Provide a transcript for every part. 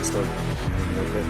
Start. Can you hear me okay?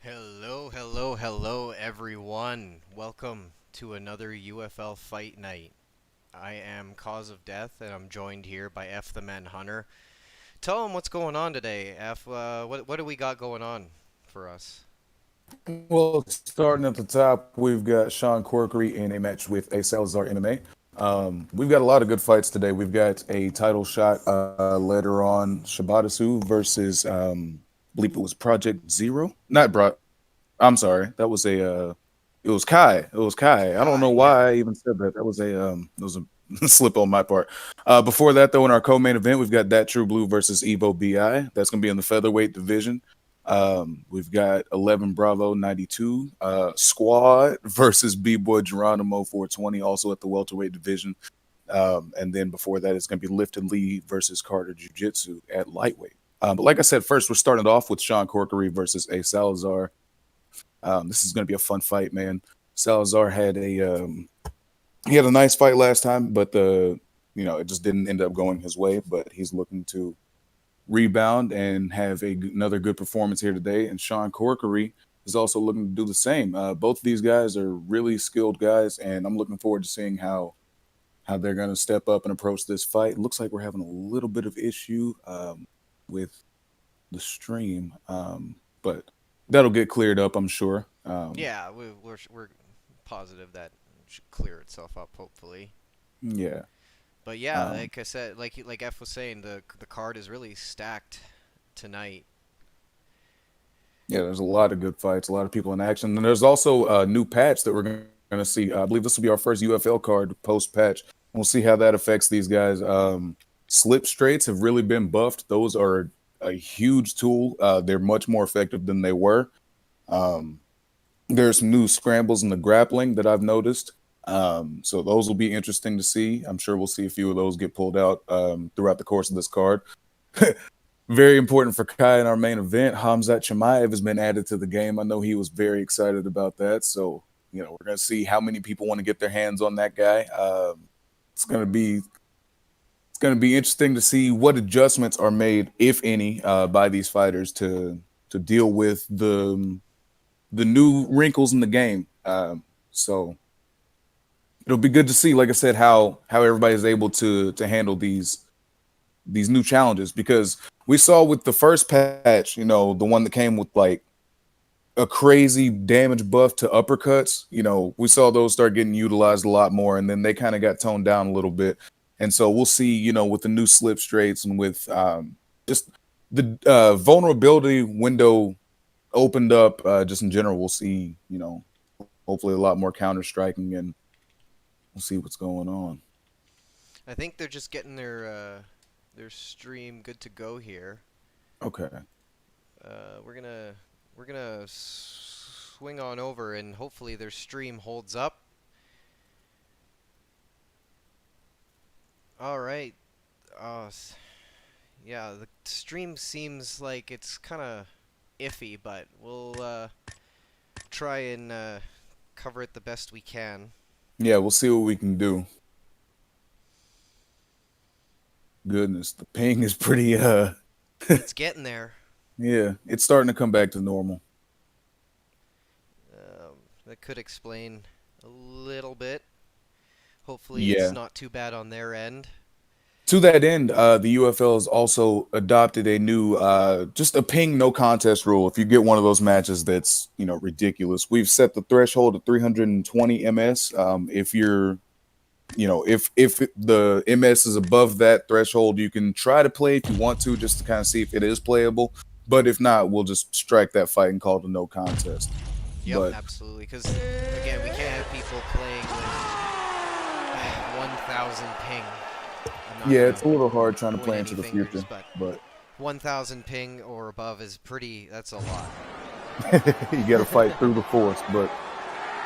Hello, hello, hello, everyone. Welcome to another UFL Fight Night. I am Cause of Death, and I'm joined here by F the Man Hunter. Tell him what's going on today, F. What do we got going on for us? Well, starting at the top, we've got Sean Corkery in a match with a Salazar MMA. We've got a lot of good fights today. We've got a title shot later on, Shibatasu versus, I believe it was Project Zero. Not Bro. I'm sorry, that was it was Kai. It was Kai. I don't know Kai, yeah. why I even said that. That was a slip on my part. Before that, though, in our co-main event, we've got That True Blue versus Evo Bi. That's gonna be in the featherweight division. We've got 11 Bravo 92 Squad versus B Boy Geronimo 420, also at the welterweight division. And then before that, it's going to be Lifton Lee versus Carter Jiu Jitsu at lightweight. But like I said, first we're starting off with Sean Corkery versus A Salazar. This is going to be a fun fight, man. Salazar had he had a nice fight last time, but it just didn't end up going his way. But he's looking to rebound and have another good performance here today. And Sean Corkery is also looking to do the same. Both of these guys are really skilled guys, and I'm looking forward to seeing how they're going to step up and approach this fight. It looks like we're having a little bit of issue with the stream, but that'll get cleared up, I'm sure. Yeah, we're positive that should clear itself up, hopefully. Yeah. But yeah, Um, like I said, like F was saying, the card is really stacked tonight. yeah, there's a lot of good fights, a lot of people in action. And there's also a new patch that we're going to see. I believe this will be our first UFL card post patch. We'll see how that affects these guys. Slip straights have really been buffed. Those are a huge tool. They're much more effective than they were. Um, there's some new scrambles in the grappling that I've noticed. So those will be interesting to see. I'm sure we'll see a few of those get pulled out throughout the course of this card. Very important for Kai in our main event. Hamzat Chimaev has been added to the game. I know he was very excited about that. So, we're going to see how many people want to get their hands on that guy. It's going to be it's going to be interesting to see what adjustments are made, if any, by these fighters to deal with the new wrinkles in the game. So it'll be good to see, like I said, how everybody's able to handle these new challenges, because we saw with the first patch, the one that came with like a crazy damage buff to uppercuts, we saw those start getting utilized a lot more, and then they kind of got toned down a little bit. And so we'll see, with the new slip straights and with just the vulnerability window opened up, just in general, we'll see, hopefully a lot more counter striking, and we'll see what's going on. I think they're just getting their stream good to go here. Okay. We're gonna swing on over, and hopefully their stream holds up. All right. Uh, yeah, the stream seems like it's kind of iffy, but we'll try and cover it the best we can. Yeah, we'll see what we can do. Goodness, the ping is pretty It's getting there. yeah, it's starting to come back to normal. That could explain a little bit. Hopefully, it's Yeah. not too bad on their end. To that end, the UFL has also adopted a new, just a ping no contest rule. If you get one of those matches that's ridiculous, we've set the threshold at 320 ms. If you're, if the ms is above that threshold, you can try to play if you want to, just to kind of see if it is playable. But if not, we'll just strike that fight and call it a no contest. Yep, But absolutely. Because again, we can't have people playing with 1,000 ping. I'm not yeah, gonna it's a little hard trying to point play any into the fingers, future. but But 1,000 ping or above is pretty. That's a lot. you got to fight through the force, but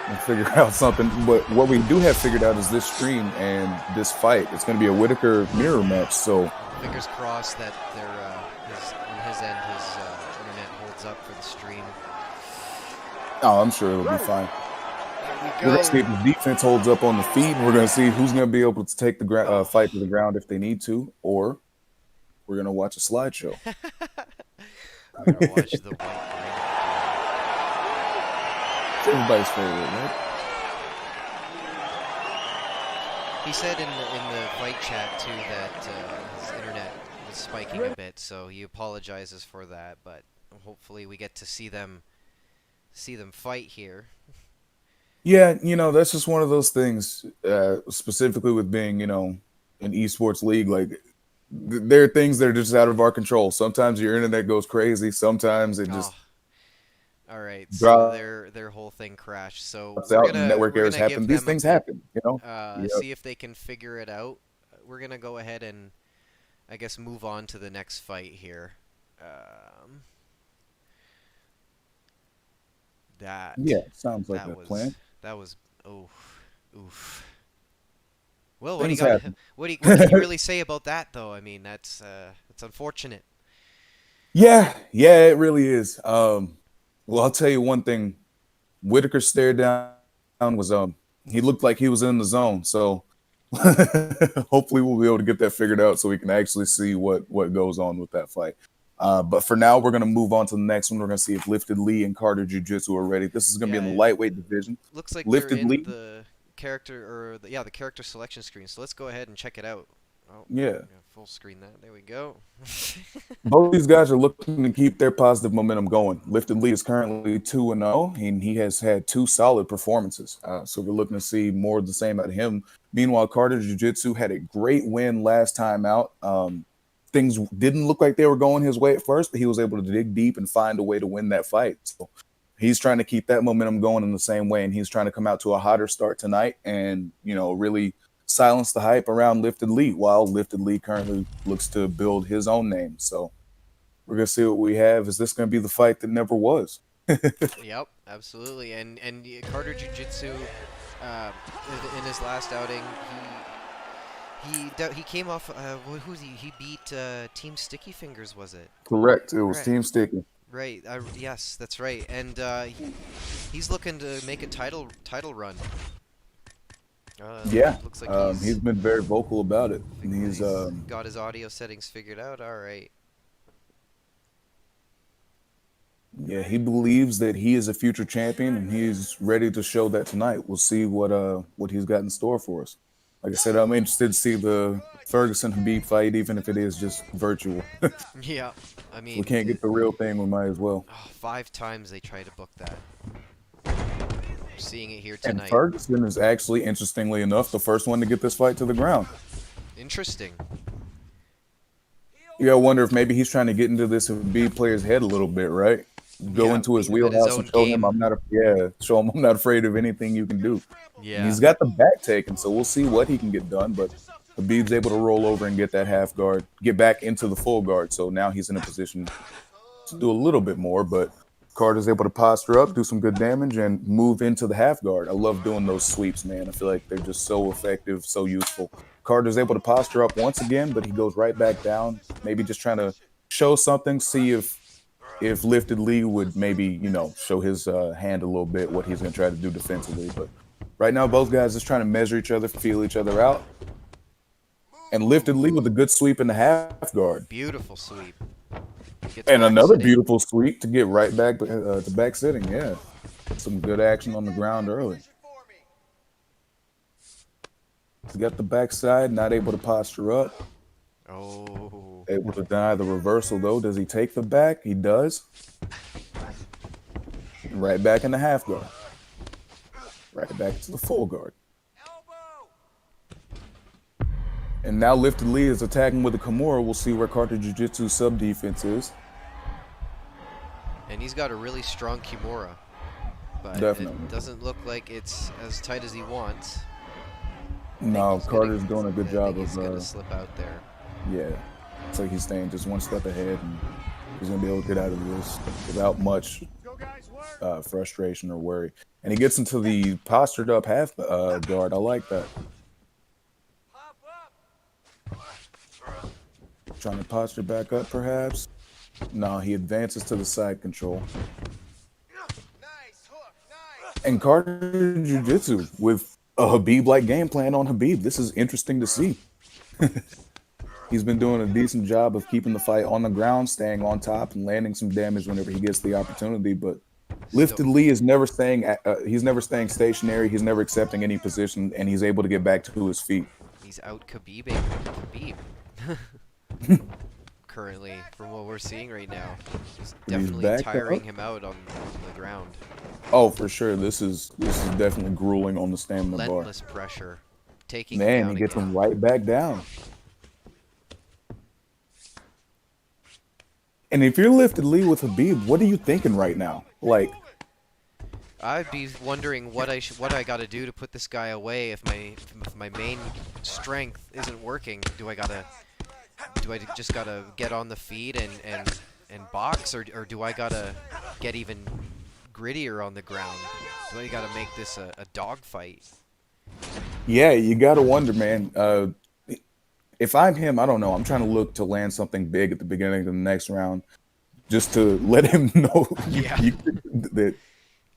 and figure out something. But what we do have figured out is this stream and this fight. It's going to be a Whitaker mirror match. So Fingers crossed that on his end, his internet holds up for the stream. I'm sure it'll be fine. There We're we going to see go. if the defense holds up on the feet, and we're going to see who's going to be able to take the Oh. fight to the ground if they need to, or we're going to watch a slideshow. We're gonna watch the white It's everybody's favorite, right? He said in the fight chat too that his internet was spiking a bit, so he apologizes for that. But hopefully we get to see them fight here. Yeah, that's just one of those things, specifically with being, an esports league. Like, there are things that are just out of our control. Sometimes your internet goes crazy. Sometimes it just Oh, all right. So drops their whole thing crashed. So out and network we're errors gonna give happen. These them a things bit. happen. Yep. See if they can figure it out. We're gonna go ahead and I guess move on to the next fight here. Um, that Yeah, sounds like that a was plan. that was oof. Well, Things happen. what can you really say about that though? I mean, that's unfortunate. Yeah, it really is. Well, I'll tell you one thing. Whitaker stare down was he looked like he was in the zone. So Hopefully, we'll be able to get that figured out so we can actually see what goes on with that fight. But for now, we're gonna move on to the next one. We're gonna see if Lifted Lee and Carter Jiu Jitsu are ready. This is gonna be Yeah, in the it lightweight division. looks like they're Lifted in Lee, the character or the character selection screen. So let's go ahead and check it out. Oh, yeah. yeah, full screen that. There we go. Both these guys are looking to keep their positive momentum going. Lifted Lee is currently 2-0, and he has had two solid performances. So we're looking to see more of the same out of him. Meanwhile, Carter Jiu Jitsu had a great win last time out. Things didn't look like they were going his way at first, but he was able to dig deep and find a way to win that fight. So he's trying to keep that momentum going in the same way, and he's trying to come out to a hotter start tonight and, really silence the hype around Lifted Lee, while Lifted Lee currently looks to build his own name. So we're gonna see what we have. Is this gonna be the fight that never was? Yep, absolutely. And Carter Jiu Jitsu, uh, in his last outing, he came off. Who's he? He beat Team Sticky Fingers, was it? Correct. It was Right. Team Sticky. Right. Yes, that's right. And he's looking to make a title run. Yeah, Looks like he's been very vocal about it. And he's got his audio settings figured out. All right. yeah, he believes that he is a future champion, and he's ready to show that tonight. We'll see what he's got in store for us. Like I said, I'm interested to see the Ferguson Habib fight, even if it is just virtual. Yeah. I We mean, can't get the real thing, we might as well. 5 times they try to book that. We're seeing it here And tonight. Ferguson is actually, interestingly enough, the first one to get this fight to the ground. Interesting. You gotta wonder if maybe he's trying to get into this Habib player's head a little bit, right? Go Yeah, into his make him at his wheelhouse own and show game. him show him I'm not afraid of anything you can do. And Yeah. he's got the back taken, so we'll see what he can get done. But Habib's able to roll over and get that half guard, get back into the full guard. So now he's in a position to do a little bit more. But Carter's able to posture up, do some good damage, and move into the half guard. I love doing those sweeps, man. I feel like they're just so effective, so useful. Carter's able to posture up once again, but he goes right back down, maybe just trying to show something, see if Lifted Lee would maybe, show his hand a little bit, what he's going to try to do defensively. But right now, both guys just trying to measure each other, feel each other out. And Lifted Lee with a good sweep in the half guard. Beautiful sweep. Gets And back another sitting. beautiful sweep to get right back to back sitting. Yeah. Some good action on the ground early. He's got the backside, not able to posture up. Oh. Able to deny the reversal, though. Does he take the back? He does. Right back in the half guard. Right back to the full guard. And now Lifted Lee is attacking with a Kimura. We'll see where Carter Jiu Jitsu's sub defense is. And he's got a really strong Kimura. But Definitely. it doesn't look like it's as tight as he wants. No, Carter's doing a good job He's of, gonna slip out there. yeah. It's like he's staying just one step ahead, and he's going to be able to get out of this without much frustration or worry. And he gets into the postured up half guard. I like that. Trying to posture back up, perhaps. No, he advances to the side control. And Carter Jiu Jitsu with a Habib-like game plan on Habib. This is interesting to see. He's been doing a decent job of keeping the fight on the ground, staying on top, and landing some damage whenever he gets the opportunity. But Lifted Lee is never staying. He's never staying stationary. He's never accepting any position, and he's able to get back to his feet. He's out Khabibing Khabib. Currently, from what we're seeing right now, he's definitely back tiring up. him out on the ground. Oh, for sure. This is definitely grueling on the stamina bar. Relentless pressure, taking him Man, down he gets again. him right back down. And if you're Lifted Lee with Habib, what are you thinking right now? Like, I'd be wondering what I got to do to put this guy away if my main strength isn't working. Do I just gotta get on the feet and box, or do I gotta get even grittier on the ground? Do I gotta make this a dog fight? yeah, you gotta wonder, man. If I'm him, I don't know. I'm trying to look to land something big at the beginning of the next round, just to let him know Yeah. that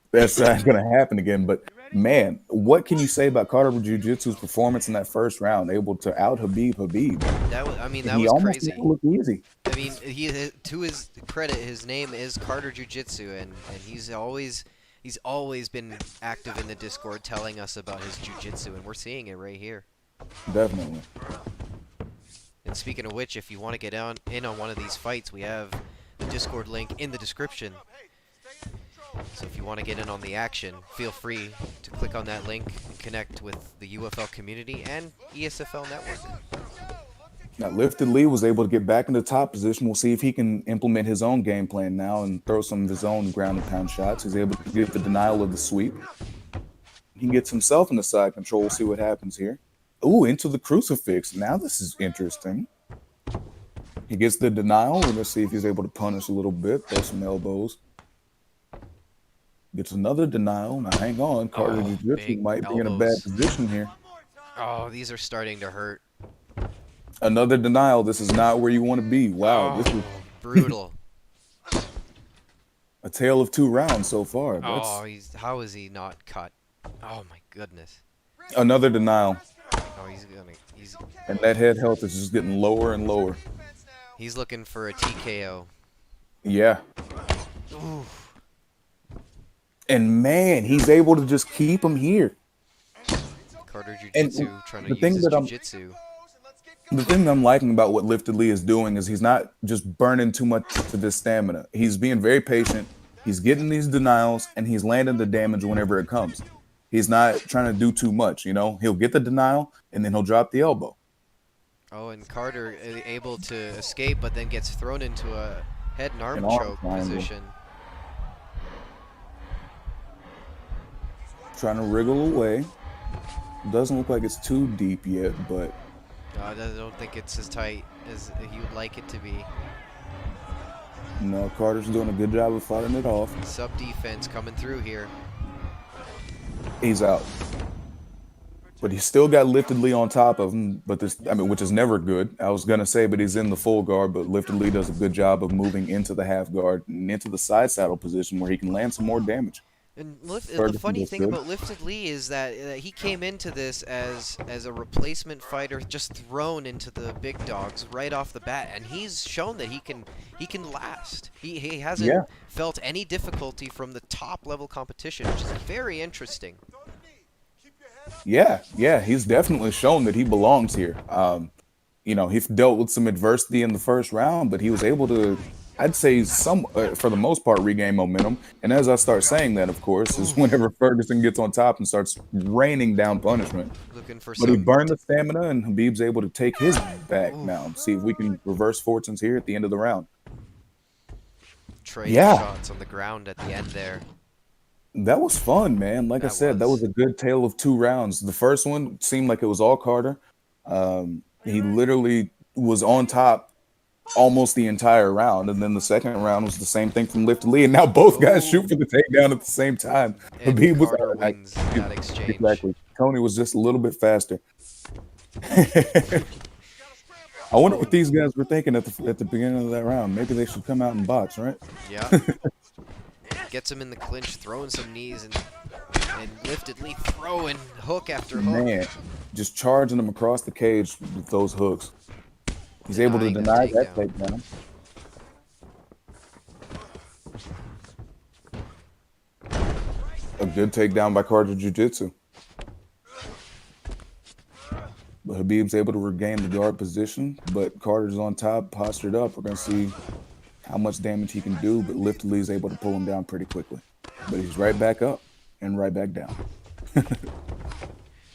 that's not going to happen again. But Man, what can you say about Carter Jiu-Jitsu's performance in that first round? Able to out Habib, I mean, and that he was almost made it crazy. look easy. I mean, to his credit, his name is Carter Jiu-Jitsu, and he's always been active in the Discord telling us about his jiu-jitsu, and we're seeing it right here. Definitely. And speaking of which, if you want to get in on one of these fights, we have the Discord link in the description. So if you want to get in on the action, feel free to click on that link and connect with the UFL community and ESFL network. Now, Lifted Lee was able to get back in the top position. We'll see if he can implement his own game plan now and throw some of his own ground and pound shots. He's able to get the denial of the sweep. He gets himself in the side control. We'll see what happens here. Ooh, into the crucifix. Now this is interesting. He gets the denial. We're going to see if he's able to punish a little bit. Throw some elbows. Gets another denial. Now hang on. Carter Jiu-Jitsu Big might be in a bad elbows. position here. Oh, these are starting to hurt. Another denial. This is not where you want to be. Wow, this is brutal. a tale of two rounds so far. Oh, how is he not cut? Oh my goodness. Another denial. Oh, And that head health is just getting lower and lower. he's looking for a TKO. Yeah. Oof. And man, he's able to just keep him here. Carter Jiu-Jitsu trying to the use thing his that jiu-jitsu. The thing that I'm liking about what Lifted Lee is doing is he's not just burning too much to this stamina. He's being very patient. He's getting these denials and he's landing the damage whenever it comes. He's not trying to do too much, you know. He'll get the denial and then he'll drop the elbow. Oh, and Carter able to escape, but then gets thrown into a head and arm An arm choke triangle. position. Trying to wriggle away. Doesn't look like it's too deep yet, but I don't think it's as tight as he would like it to be. no, Carter's doing a good job of fighting it off. Sub defense coming through here. He's out. But he's still got Lifted Lee on top of him, but which is never good. I was gonna say, but he's in the full guard, but Lifted Lee does a good job of moving into the half guard and into the side saddle position where he can land some more damage. And the funny thing about Lifted Lee is that he came into this as a replacement fighter, just thrown into the big dogs right off the bat, and he's shown that he can last. He hasn't felt any difficulty from the top level competition, which is very interesting. Yeah, he's definitely shown that he belongs here. You know, he's dealt with some adversity in the first round, but he was able to, I'd say, for the most part, regain momentum. And as I start saying that, of course, is whenever Ferguson gets on top and starts raining down punishment. But he burned the stamina, and Habib's able to take his back now. See if we can reverse fortunes here at the end of the round. Trading shots on the ground at the end there. That was fun, man. Like I said, that was a good tale of two rounds. The first one seemed like it was all Carter. He literally was on top almost the entire round, and then the second round was the same thing from Lifted Lee, and now both guys shoot for the takedown at the same time. And Habib Carter wins that exchange. Exactly. Tony was just a little bit faster. I wonder what these guys were thinking at the beginning of that round. Maybe they should come out and box, right? Yeah. Gets him in the clinch, throwing some knees, and Lifted Lee throwing hook after hook. Man, just charging him across the cage with those hooks. He's able to deny that takedown. A good takedown by Carter Jiu-Jitsu. But Habib's able to regain the guard position, but Carter's on top, postured up. We're going to see how much damage he can do, but Lifted Lee's able to pull him down pretty quickly. But he's right back up and right back down.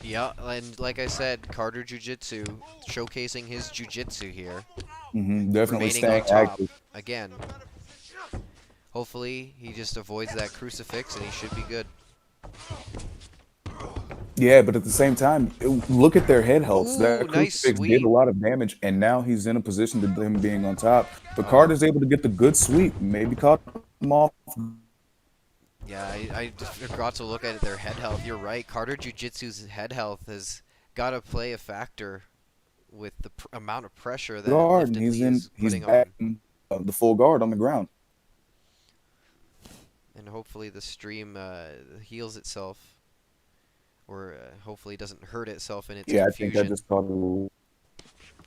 Yeah, and like I said, Carter Jiu-Jitsu showcasing his jiu-jitsu here. Definitely staying active. Again. Hopefully, he just avoids that crucifix and he should be good. Yeah, but at the same time, look at their head health. That nice crucifix did a lot of damage, and now he's in a position to him being on top. But Carter's able to get the good sweep, maybe caught him off. Yeah, I just forgot to look at their head health. You're right. Carter Jiu-Jitsu's head health has got to play a factor with the amount of pressure that Lifted Lee is putting on. The full guard on the ground. And hopefully the stream heals itself. or hopefully doesn't hurt itself in its Yeah, I think I confusion. just caught a.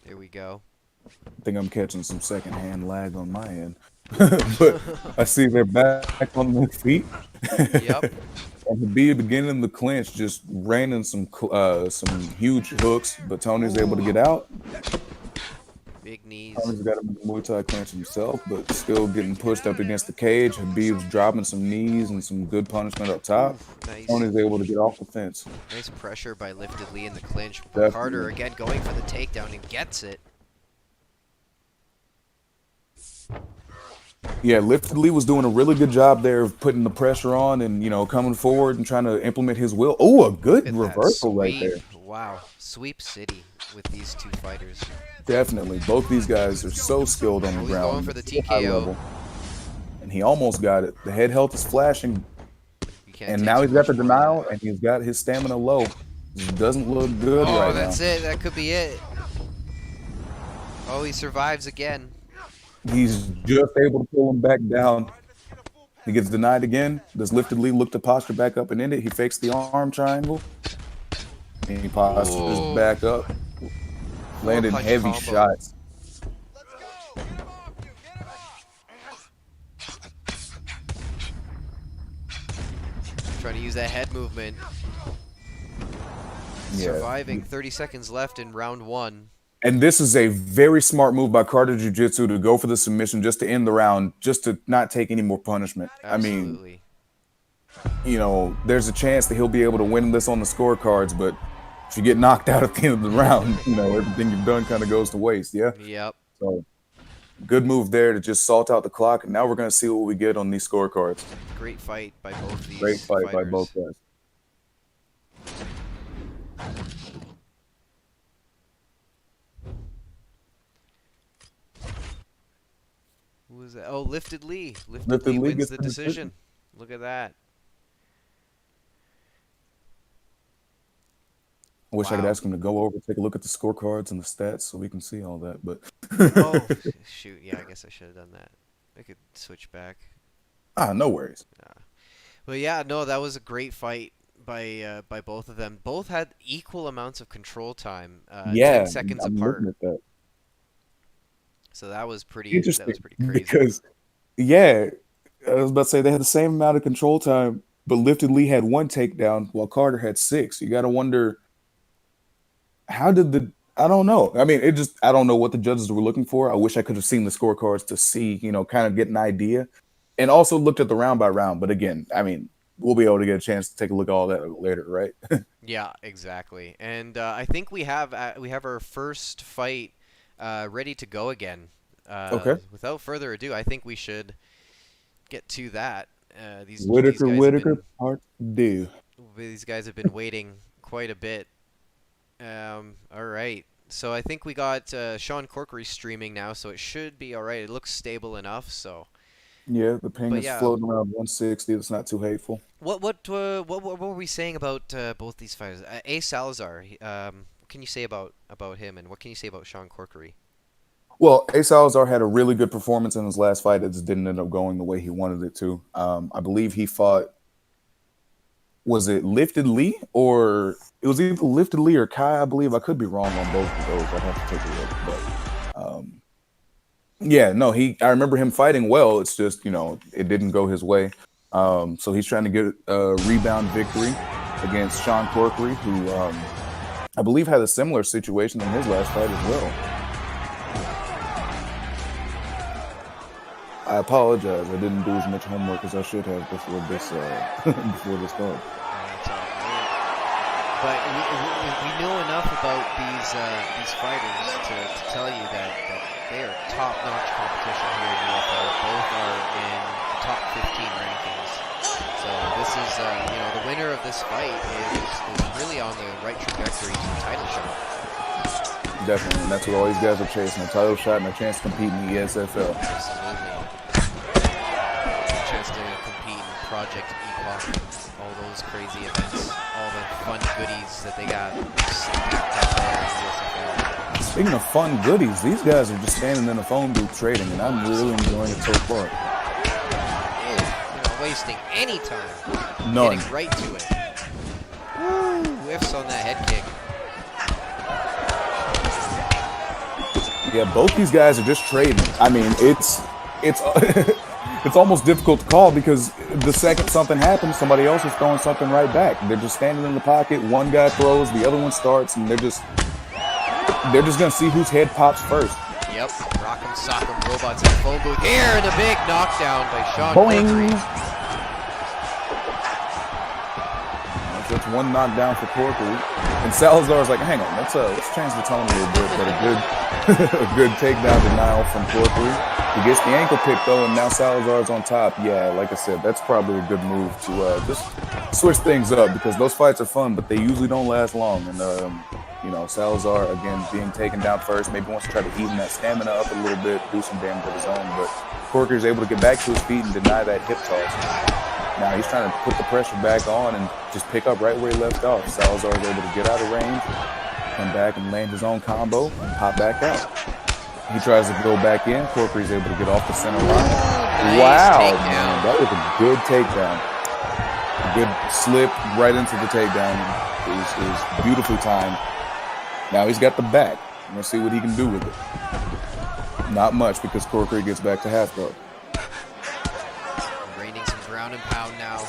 There we go. I think I'm catching some secondhand lag on my end, but I see they're back on their feet. Yep. And Habib beginning the clinch, just raining some huge hooks, but Tony's able to Ooh, get out. big knees. Tony's got a Muay Thai clinch himself, but still getting pushed up against the cage. Habib's dropping some knees and some good punishment up top. Ooh, nice. Tony's able to get off the fence. Nice pressure by Lifted Lee in the clinch. Definitely. Carter again going for the takedown and gets it. Yeah, Lifted Lee was doing a really good job there of putting the pressure on and, coming forward and trying to implement his will. Oh, a good Look at reversal that right sweep. there. Wow, sweep city with these two fighters. Definitely. Both these guys are so skilled on the He's ground. going for the High TKO. level. And he almost got it. The head health is flashing. You can't And take now too he's got much the more of denial that. and he's got his stamina low. It doesn't look good Oh, right that's now. it. That could be it. Oh, he survives again. He's just able to pull him back down. He gets denied again. Does Lifted Lee look to posture back up and end it? He fakes the arm triangle. And he postures Whoa. back up. Landed punch heavy combo. shots. Trying to use that head movement. Yeah. Surviving. 30 seconds left in round one. And this is a very smart move by Carter Jiu-Jitsu to go for the submission just to end the round, just to not take any more punishment. Absolutely. I mean, there's a chance that he'll be able to win this on the scorecards, but if you get knocked out at the end of the round, everything you've done kind of goes to waste, yeah? Yep. So, good move there to just salt out the clock, and now we're going to see what we get on these scorecards. Great fight by both these Great fight by fighters. both guys. Who was that? Oh, Lifted Lee. Lifted Lee Lee wins gets the the decision. decision. Look at that. I wish I could Wow. ask him to go over, take a look at the scorecards and the stats so we can see all that, but Oh, shoot. Yeah, I guess I should have done that. I could switch back. no worries. But yeah, no, that was a great fight by both of them. Both had equal amounts of control time, 10 seconds I'm apart. looking at that. So that was pretty Interesting crazy. because, I was about to say they had the same amount of control time, but Lifted Lee had 1 takedown while Carter had 6. You got to wonder, how did I don't know. I mean, I don't know what the judges were looking for. I wish I could have seen the scorecards to see, kind of get an idea, and also looked at the round by round. But again, I mean, we'll be able to get a chance to take a look at all that later, right? Yeah, exactly. And I think we have our first fight ready to go again. Okay. Without further ado, I think we should get to that. These Whitaker, part 2. These guys have been waiting quite a bit. All right. So I think we got Sean Corkery streaming now, so it should be all right. It looks stable enough. So Yeah, the ping But is yeah. floating around 160. It's not too hateful. what were we saying about both these fighters? A. Salazar. What can you say about him, and what can you say about Sean Corkery? Well, A. Salazar had a really good performance in his last fight. It just didn't end up going the way he wanted it to. I believe he fought, was it Lifted Lee? Or it was either Lifted Lee or Kai, I believe. I could be wrong on both of those. I'd have to take a look. But, I remember him fighting well. It's just, it didn't go his way. So he's trying to get a rebound victory against Sean Corkery, who I believe had a similar situation in his last fight as well. I apologize. I didn't do as much homework as I should have before this before this call. That's all right. But we know enough about these fighters to tell you that they are top-notch competition here in the UFL. Both are in the top 15 rankings. So this is, the winner of this fight is really on the right trajectory to a title shot. Definitely, and that's what all these guys are chasing: a title shot and a chance to compete in the ESFL. Absolutely. Chance to compete in Project Epoch, all those crazy events, all the fun goodies that they got stacked up there in USFL. Speaking of fun goodies, these guys are just standing in a phone booth trading, and I'm really enjoying it so far. You're not wasting any time. None. Getting right to it. Woo! Whiffs on that head kick. Yeah, both these guys are just trading. I mean, it's it's almost difficult to call because the second something happens, somebody else is throwing something right back. They're just standing in the pocket. One guy throws, the other one starts, and they're just gonna see whose head pops first. Yep, Rock'em Sock'em Robots in the phone booth here, and a big knockdown by Sean Corkery. That's one knockdown for Corkery. And Salazar's like, hang on, let's change the tone a little bit. But a good takedown denial from Corkery. He gets the ankle pick though, and now Salazar's on top. Yeah, like I said, that's probably a good move to just switch things up because those fights are fun, but they usually don't last long. And you know, Salazar again being taken down first, maybe wants to try to even that stamina up a little bit, do some damage of his own. But Corkery's able to get back to his feet and deny that hip toss. Now he's trying to put the pressure back on and just pick up right where he left off. Salazar is able to get out of range, come back and land his own combo and pop back out. He tries to go back in. Corkery's able to get off the center line. Nice wow, takedown. man, that was a good takedown. A good slip right into the takedown. It was beautifully timed. Now he's got the back. Let's see what he can do with it. Not much because Corkery gets back to half guard. Raining some ground and pound now.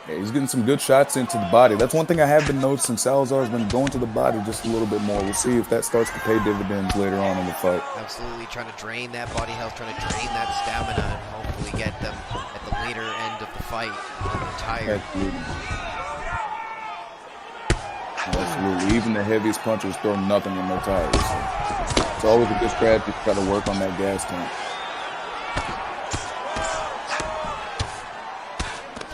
Yeah, he's getting some good shots into the body. That's one thing I have been noticing. Salazar's been going to the body just a little bit more. We'll see if that starts to pay dividends later on in the fight. Absolutely trying to drain that body health, trying to drain that stamina, and hopefully get them at the later end of the fight when they're tired. Absolutely. Even the heaviest punchers throw nothing in their tires. It's always a good strategy to try to work on that gas tank.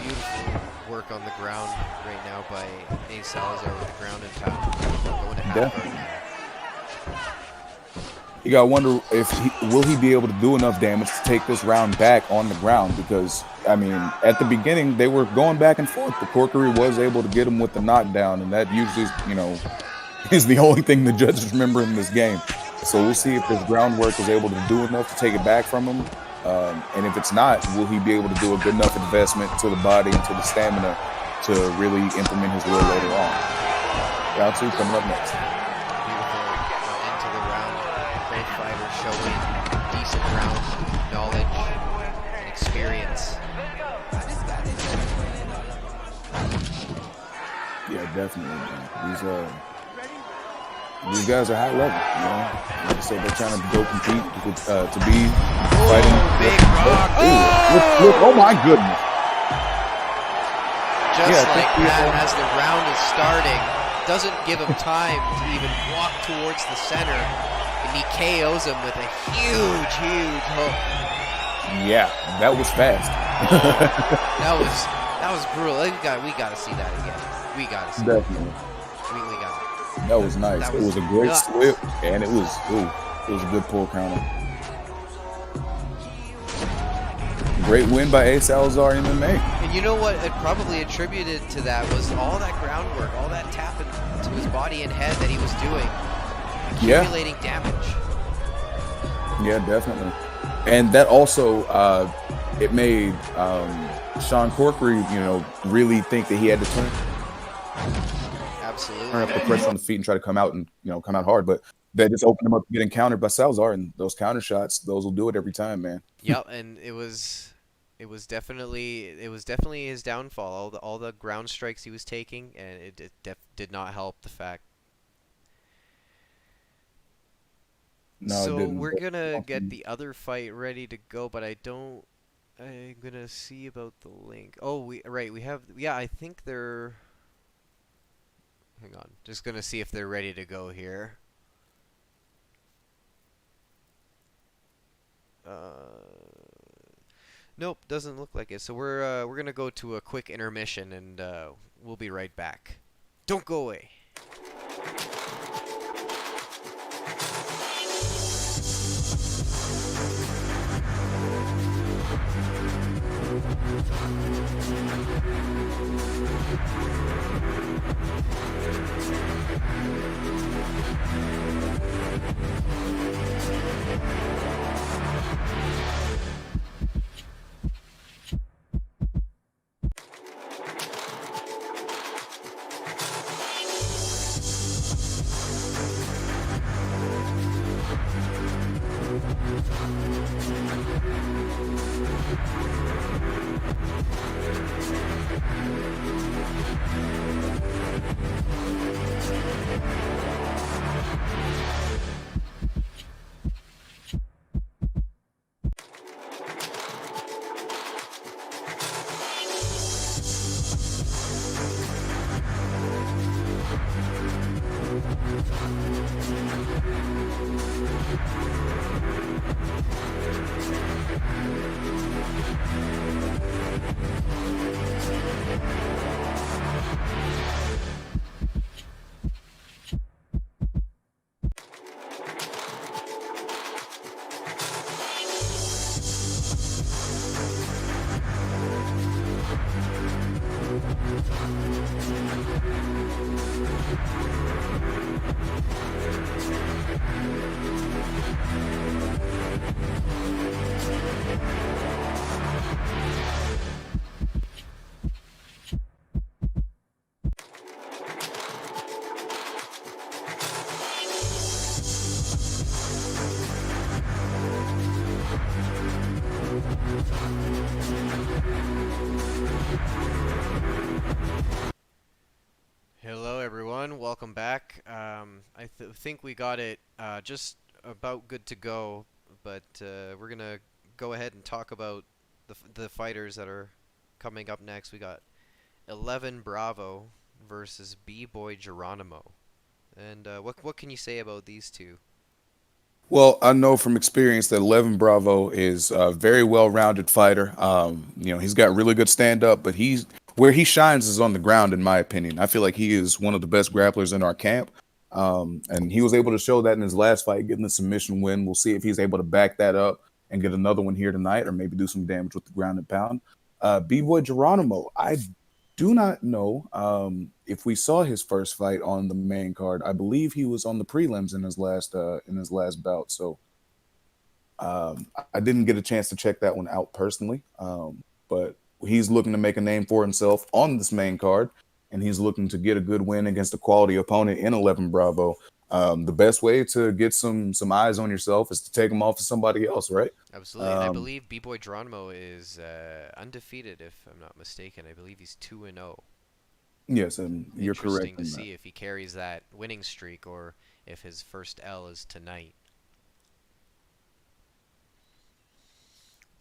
Beautiful work on the ground right now by A. Salazar with the ground and pound. Going to half guard now. You gotta wonder if will he be able to do enough damage to take this round back on the ground, because I mean at the beginning they were going back and forth, but Corkery was able to get him with the knockdown, and that usually, you know, is the only thing the judges remember in this game. So we'll see if this groundwork is able to do enough to take it back from him, and if it's not, will he be able to do a good enough investment to the body and to the stamina to really implement his will later on. Round 2 coming up next. Showing decent round knowledge and experience. Yeah, definitely. These guys are high level. You know, like I said, they're trying to go compete to be fighting. Big rock! Look, oh my goodness! Just like that, as the round is starting, doesn't give him time to even walk towards the center. And he KOs him with a huge hook. Yeah, that was fast. that was brutal. We gotta see that again. We gotta see Definitely. We got it. That was nice. It was a great slip, and it was a good pull counter. Great win by A. Salazar MMA. And you know what? It probably attributed to that was all that groundwork, all that tapping to his body and head that he was doing. Accumulating damage. Yeah, definitely. And that also it made Sean Corkery, you know, really think that he had to turn up the pressure on the feet and try to come out and, you know, come out hard. But that just opened him up to getting countered by Salazar, and those counter shots, those will do it every time, man. Yep, and it was definitely his downfall. All the ground strikes he was taking, and it did not help the fact. No, so we're gonna get the other fight ready to go, but I'm gonna see about the link. Oh, we have, yeah, I think they're, hang on, just gonna see if they're ready to go here. Nope, doesn't look like it. So we're gonna go to a quick intermission, and we'll be right back. Don't go away. think we got it just about good to go, but we're gonna go ahead and talk about the fighters that are coming up next. We got 11 Bravo versus B-Boy Geronimo. And what can you say about these two? Well, I know from experience that 11 Bravo is a very well-rounded fighter. He's got really good stand-up, but he's where he shines is on the ground, in my opinion. I feel like he is one of the best grapplers in our camp. And he was able to show that in his last fight, getting the submission win. We'll see if he's able to back that up and get another one here tonight, or maybe do some damage with the ground and pound. B-Boy Geronimo, I do not know if we saw his first fight on the main card. I believe he was on the prelims in his last bout. So I didn't get a chance to check that one out personally. But he's looking to make a name for himself on this main card, and he's looking to get a good win against a quality opponent in 11 Bravo. The best way to get some eyes on yourself is to take them off to somebody else, right? Absolutely, and I Um, believe B-Boy Geronimo is undefeated, if I'm not mistaken. I believe he's 2-0. yes, and you're correct Interesting to in that. see if he carries that winning streak or if his first L is tonight.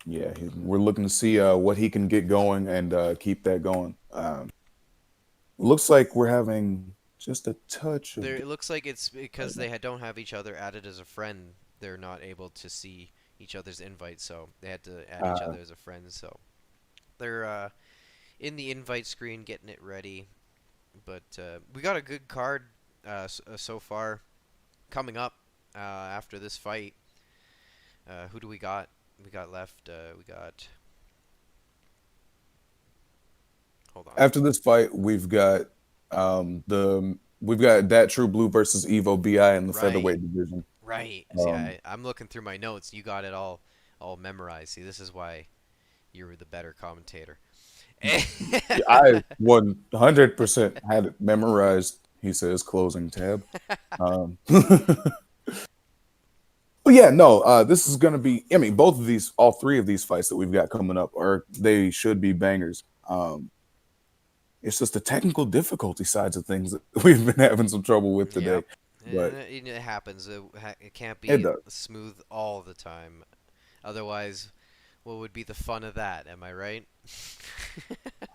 Yeah, we're looking to see what he can get going and keep that going. Looks like we're having just a touch of. There, it looks like it's because don't have each other added as a friend. They're not able to see each other's invites, so they had to add each Uh, other as a friend. So they're in the invite screen getting it ready. But we got a good card so far coming up after this fight. Who do we got? We got left. We got. Hold on. After this fight, we've got that True Blue versus Evo Bi in the Right, featherweight division. right. See, Um, I'm looking through my notes. You got it all memorized. See, this is why you were the better commentator. I 100% had it memorized. He says closing tab. But yeah, no, this is gonna be. I mean, all three of these fights that we've got coming up they should be bangers. It's just the technical difficulty sides of things that we've been having some trouble with today, Yep. but It happens. It can't it be does. smooth all the time. Otherwise, what would be the fun of that? Am I right?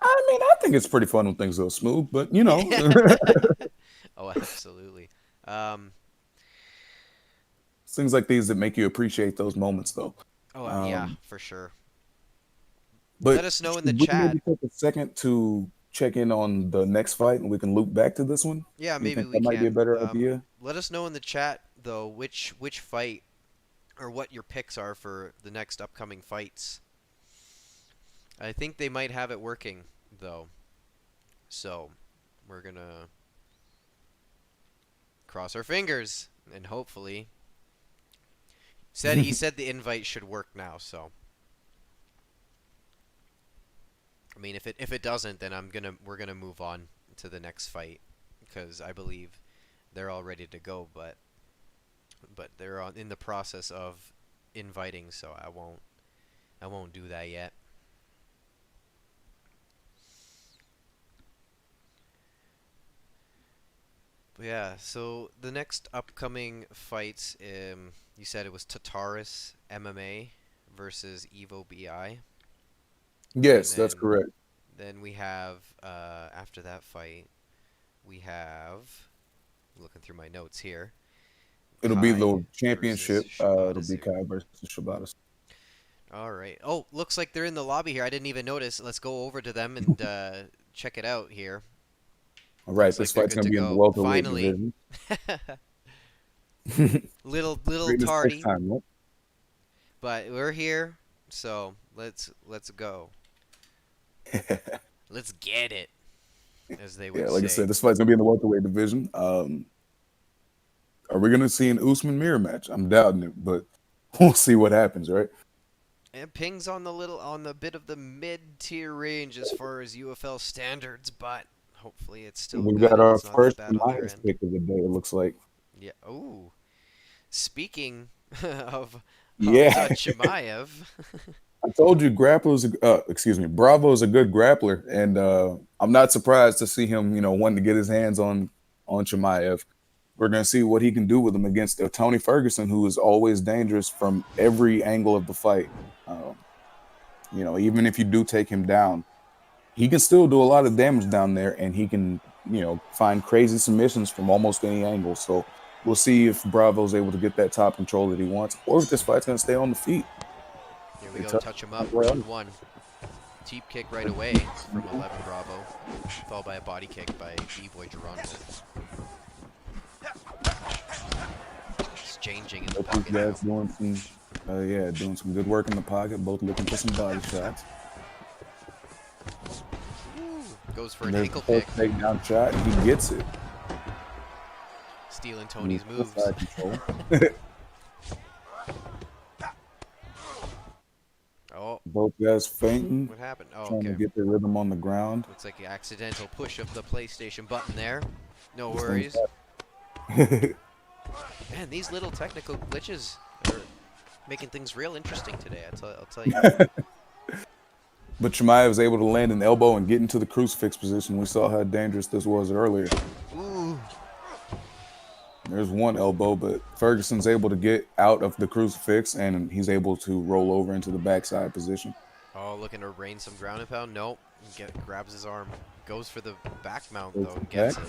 I mean, I think it's pretty fun when things go smooth, but Yeah. Oh, absolutely. Um, it's things like these that make you appreciate those moments, though. oh, yeah, Um, for sure. Let but us know in the should we chat. maybe take a second to check in on the next fight, and we can loop back to this one? Yeah, You maybe think we that might be a can. better idea? Let us know in the chat though which fight or what your picks are for the next upcoming fights. I think they might have it working though. So, we're gonna cross our fingers and hopefully he said the invite should work now, so I mean if it doesn't then we're going to move on to the next fight because I believe they're all ready to go, but they're in the process of inviting, so I won't do that yet. But yeah, so the next upcoming fights, you said it was Tataris MMA versus Evo BI, and Yes, that's correct. then we have after that fight, we have looking through my notes here, It'll be Kai the versus championship. It'll Shibata be Zero. Kai versus Shibata. All right. Oh, looks like they're in the lobby here. I didn't even notice. Let's go over to them and check it out here. All right, Looks this like they're fight's good gonna to be in the go. welterweight Finally. division. Little Greatness takes tardy, time, right? but we're here, so let's go. Let's get it, as they Yeah, would like I said, say. this fight's gonna be in the welterweight division. Are we gonna see an Usman mirror match? I'm doubting it, but we'll see what happens, right? And Ping's on the bit of the mid-tier range as far as UFL standards, but hopefully it's still We've good got and our it's not that first bad on their Elias end. pick of the day. It looks like. Yeah. Ooh. Speaking of Yeah, Hamza Chimaev. I told you, Bravo is a good grappler, and I'm not surprised to see him, wanting to get his hands on Chimaev. we're going to see what he can do with him against Tony Ferguson, who is always dangerous from every angle of the fight. Even if you do take him down, he can still do a lot of damage down there, and he can, find crazy submissions from almost any angle. So we'll see if Bravo's able to get that top control that he wants, or if this fight's going to stay on the feet. Here we go, touch him up, round one. Teep kick right away from 11 Bravo, followed by a body kick by B-Boy Geronimo. Exchanging in the pocket now. Doing some good work in the pocket, both looking for some body shots. Goes for an ankle kick. Takedown shot, and he gets it. Stealing Tony's moves. Oh. Both guys feinting. What happened? Oh, trying to get their rhythm on the ground. Looks like an accidental push of the PlayStation button there. No worries. Man, these little technical glitches are making things real interesting today. I'll tell you. But Chimaev was able to land an elbow and get into the crucifix position. We saw how dangerous this was earlier. Ooh. There's one elbow, but Ferguson's able to get out of the crucifix, and he's able to roll over into the backside position. Oh, looking to rain some ground and pound. Nope. Grabs his arm. Goes for the back mount, though, and gets it.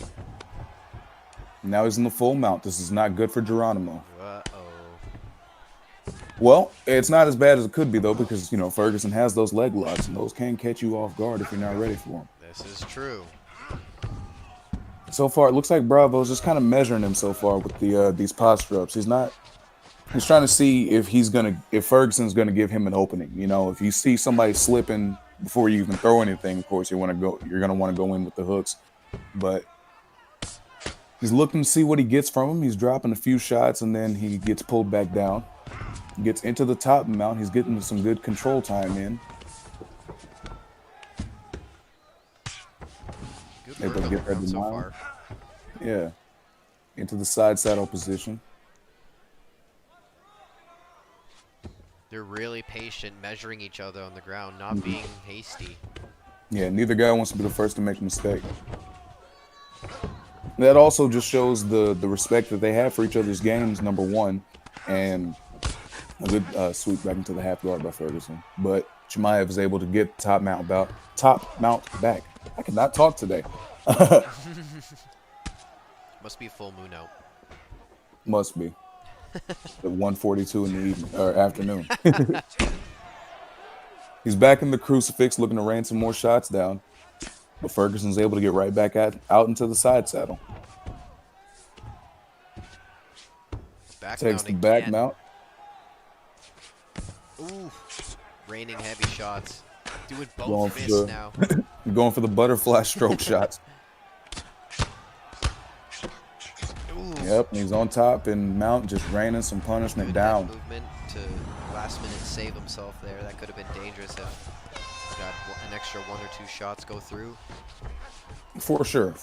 Now he's in the full mount. This is not good for Geronimo. Uh-oh. Well, it's not as bad as it could be, though, because, Ferguson has those leg locks, and those can catch you off guard if you're not ready for them. This is true. So far, it looks like Bravo's just kind of measuring him so far with these posture ups. He's trying to see if Ferguson's gonna give him an opening. If you see somebody slipping before you even throw anything, of course you're gonna want to go in with the hooks. But he's looking to see what he gets from him. He's dropping a few shots, and then he gets pulled back down. Gets into the top mount. He's getting some good control time in. Good work get that so far. Yeah. Into the side saddle position. They're really patient, measuring each other on the ground, not being hasty. Yeah, neither guy wants to be the first to make a mistake. That also just shows the respect that they have for each other's games, number one, and a good sweep back into the half guard by Ferguson. But Chimaev is able to get top mount back. I cannot talk today. Must be full moon out. Must be. At 1:42 in the evening or afternoon. He's back in the crucifix looking to rain some more shots down. But Ferguson's able to get right back out into the side saddle. Takes the back mount. Ooh, raining heavy shots. Doing both fists now. Going for the butterfly stroke shots. Ooh. Yep, and he's on top and mount, just raining some punishment down. Movement to last minute save himself there. That could have been dangerous if he got an extra 1 or 2 shots go through. For sure.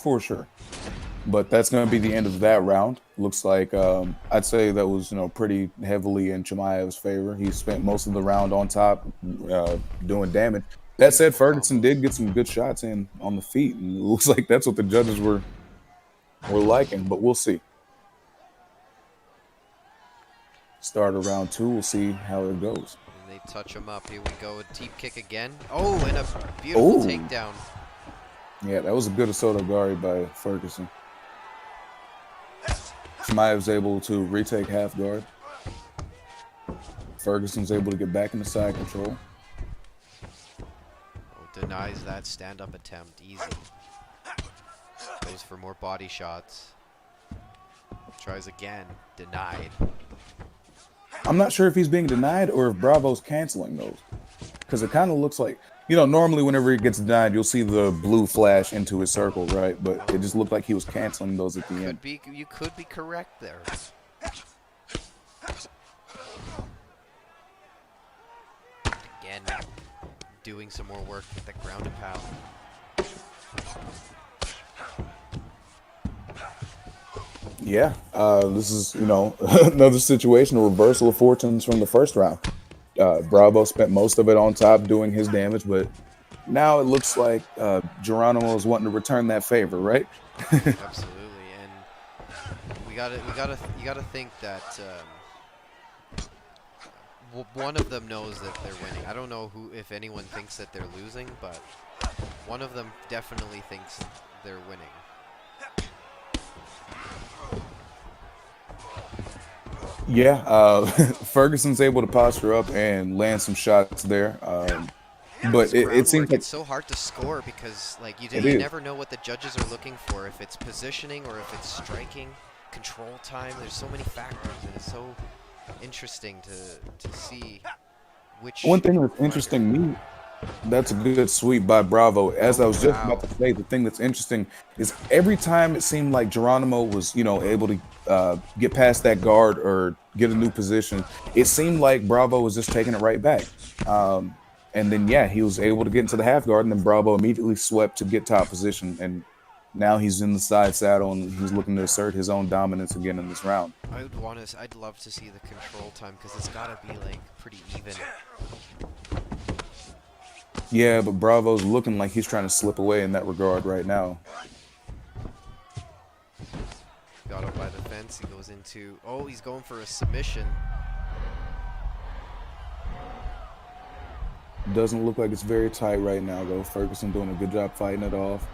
But that's going to be the end of that round. Looks like I'd say that was pretty heavily in Chimaev's favor. He spent most of the round on top, doing damage. That said, Ferguson did get some good shots in on the feet, and it looks like that's what the judges were liking. But we'll see. Start of round 2. We'll see how it goes. And they touch him up. Here we go. A deep kick again. Oh, and a beautiful takedown. Yeah, that was a good Asoto Gari by Ferguson. Chimaev's able to retake half guard. Ferguson's able to get back into side control. Oh, denies that stand-up attempt. Easy. Goes for more body shots. Tries again. Denied. I'm not sure if he's being denied or if Bravo's canceling those. Because it kind of looks like, normally whenever he gets denied, you'll see the blue flash into his circle, right? But it just looked like he was canceling those at the end. You could be correct there. Again, doing some more work with the ground and pound. Yeah, this is, another situation, a reversal of fortunes from the first round. Bravo spent most of it on top doing his damage, but now it looks like Geronimo is wanting to return that favor, right? Absolutely, and we you gotta think that one of them knows that they're winning. I don't know who, if anyone thinks that they're losing, but one of them definitely thinks they're winning. Yeah, Ferguson's able to posture up and land some shots there. But This it seems groundwork, like it's so hard to score because like it you is. never know what the judges are looking for, if it's positioning or if it's striking, control time. There's so many factors, and it's so interesting to see One which thing that's fighter. interesting me, that's a good sweep by Bravo. As I Oh was just about wow. to say, the thing that's interesting is every time it seemed like Geronimo was, able to get past that guard or get a new position, it seemed like Bravo was just taking it right back. And then, yeah, he was able to get into the half guard, and then Bravo immediately swept to get top position. And now he's in the side saddle, and he's looking to assert his own dominance again in this round. I'd love to see the control time because it's gotta be like pretty even. Yeah, but Bravo's looking like he's trying to slip away in that regard right now. Got up by the fence. He goes into. Oh, he's going for a submission. Doesn't look like it's very tight right now, though. Ferguson doing a good job fighting it off.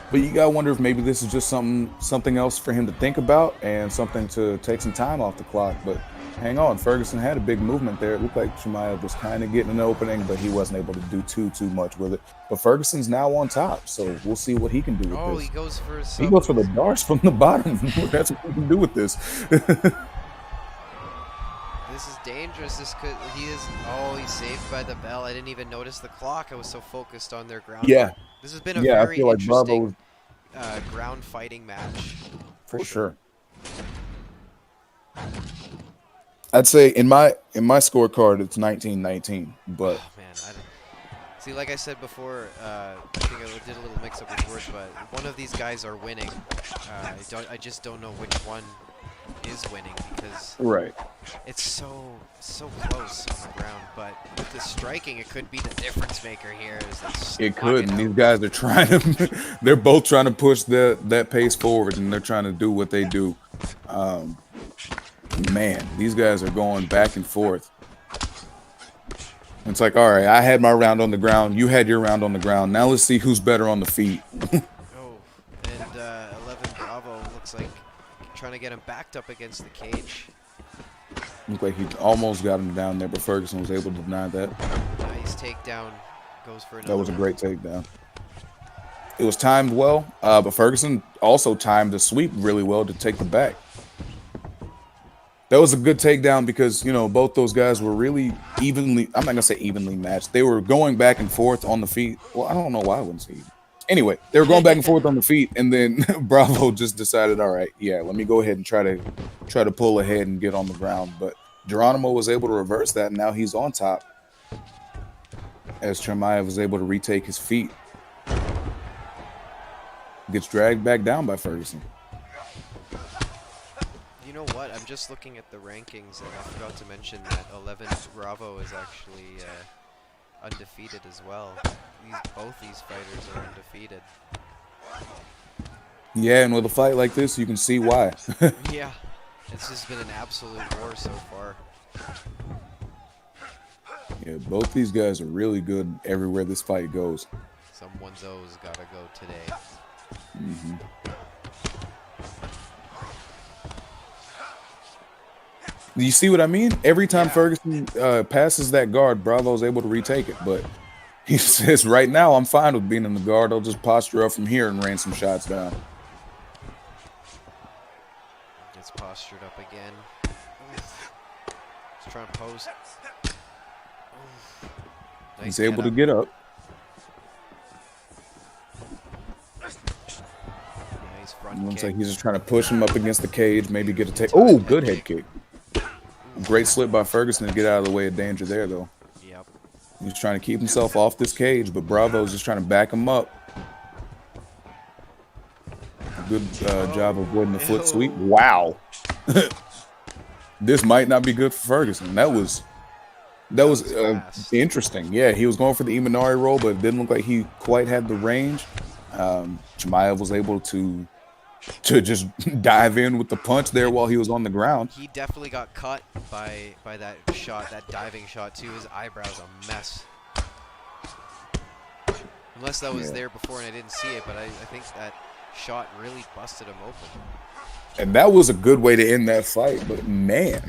But you gotta wonder if maybe this is just something else for him to think about and something to take some time off the clock. But hang on, Ferguson had a big movement there. It looked like Chimaev was kind of getting an opening, but he wasn't able to do too much with it. But Ferguson's now on top, so we'll see what he can do with Oh, he this. goes for a He sub. goes for the darts from the bottom. That's what he can do with this. This is dangerous. This could. He is. Oh, he's saved by the bell. I didn't even notice the clock. I was so focused on their groundwork. Yeah, This has been a yeah, I very feel like interesting Bravo ground fighting match, for for sure. sure. I'd say in my scorecard it's 19-19, but Oh man, see. Like I said before, I think I did a little mix-up with words, but one of these guys are winning. I just don't know which one is winning because right. it's so close on the ground. But with the striking, it could be the difference maker here. Is they It slog could, it and these out. guys are trying to. They're both trying to push that pace forward, and they're trying to do what they do. Um, man, these guys are going back and forth. It's like, all right, I had my round on the ground, you had your round on the ground. Now let's see who's better on the feet. Oh, and 11 Bravo looks like trying to get him backed up against the cage. Looked like he almost got him down there, but Ferguson was able to deny that. Nice takedown. Goes for That another was a one. great takedown. It was timed well, but Ferguson also timed the sweep really well to take the back. That was a good takedown because, both those guys were really evenly, I'm not going to say evenly matched. They were going back and forth on the feet. Well, I don't know why I wouldn't say even. Anyway, they were going back and forth on the feet, and then Bravo just decided, all right, yeah, let me go ahead and try to pull ahead and get on the ground. But Geronimo was able to reverse that, and now he's on top as Chimaev was able to retake his feet. Gets dragged back down by Ferguson. You know what? I'm just looking at the rankings, and I forgot to mention that 11 Bravo is actually undefeated as well. Both these fighters are undefeated. Yeah, and with a fight like this, you can see why. Yeah, it's just been an absolute war so far. Yeah, both these guys are really good everywhere this fight goes. Someone's O's gotta go today. You see what I mean? Every time Yeah. Ferguson passes that guard, Bravo's able to retake it. But he says, right now, I'm fine with being in the guard. I'll just posture up from here and rain some shots down. Gets postured up again. Oof. He's trying to post. Oof. Nice He's able to up. get up. Nice front Looks kick. like he's just trying to push him up against the cage, maybe get a take. Time Oh, head good head kick. kick. Great slip by Ferguson to get out of the way of danger there, though. Yep. He's trying to keep himself off this cage, but Bravo's just trying to back him up. Good job of avoiding the foot sweep. Ew. Wow. This might not be good for Ferguson. That was fast. interesting. Yeah, he was going for the Imanari roll, but it didn't look like he quite had the range. Chimaev was able to to just dive in with the punch there And while he was on the ground. he definitely got cut by that shot, that diving shot too. His eyebrow's a mess. Unless that was Yeah. there before and I didn't see it, but I think that shot really busted him open. And that was a good way to end that fight. But man,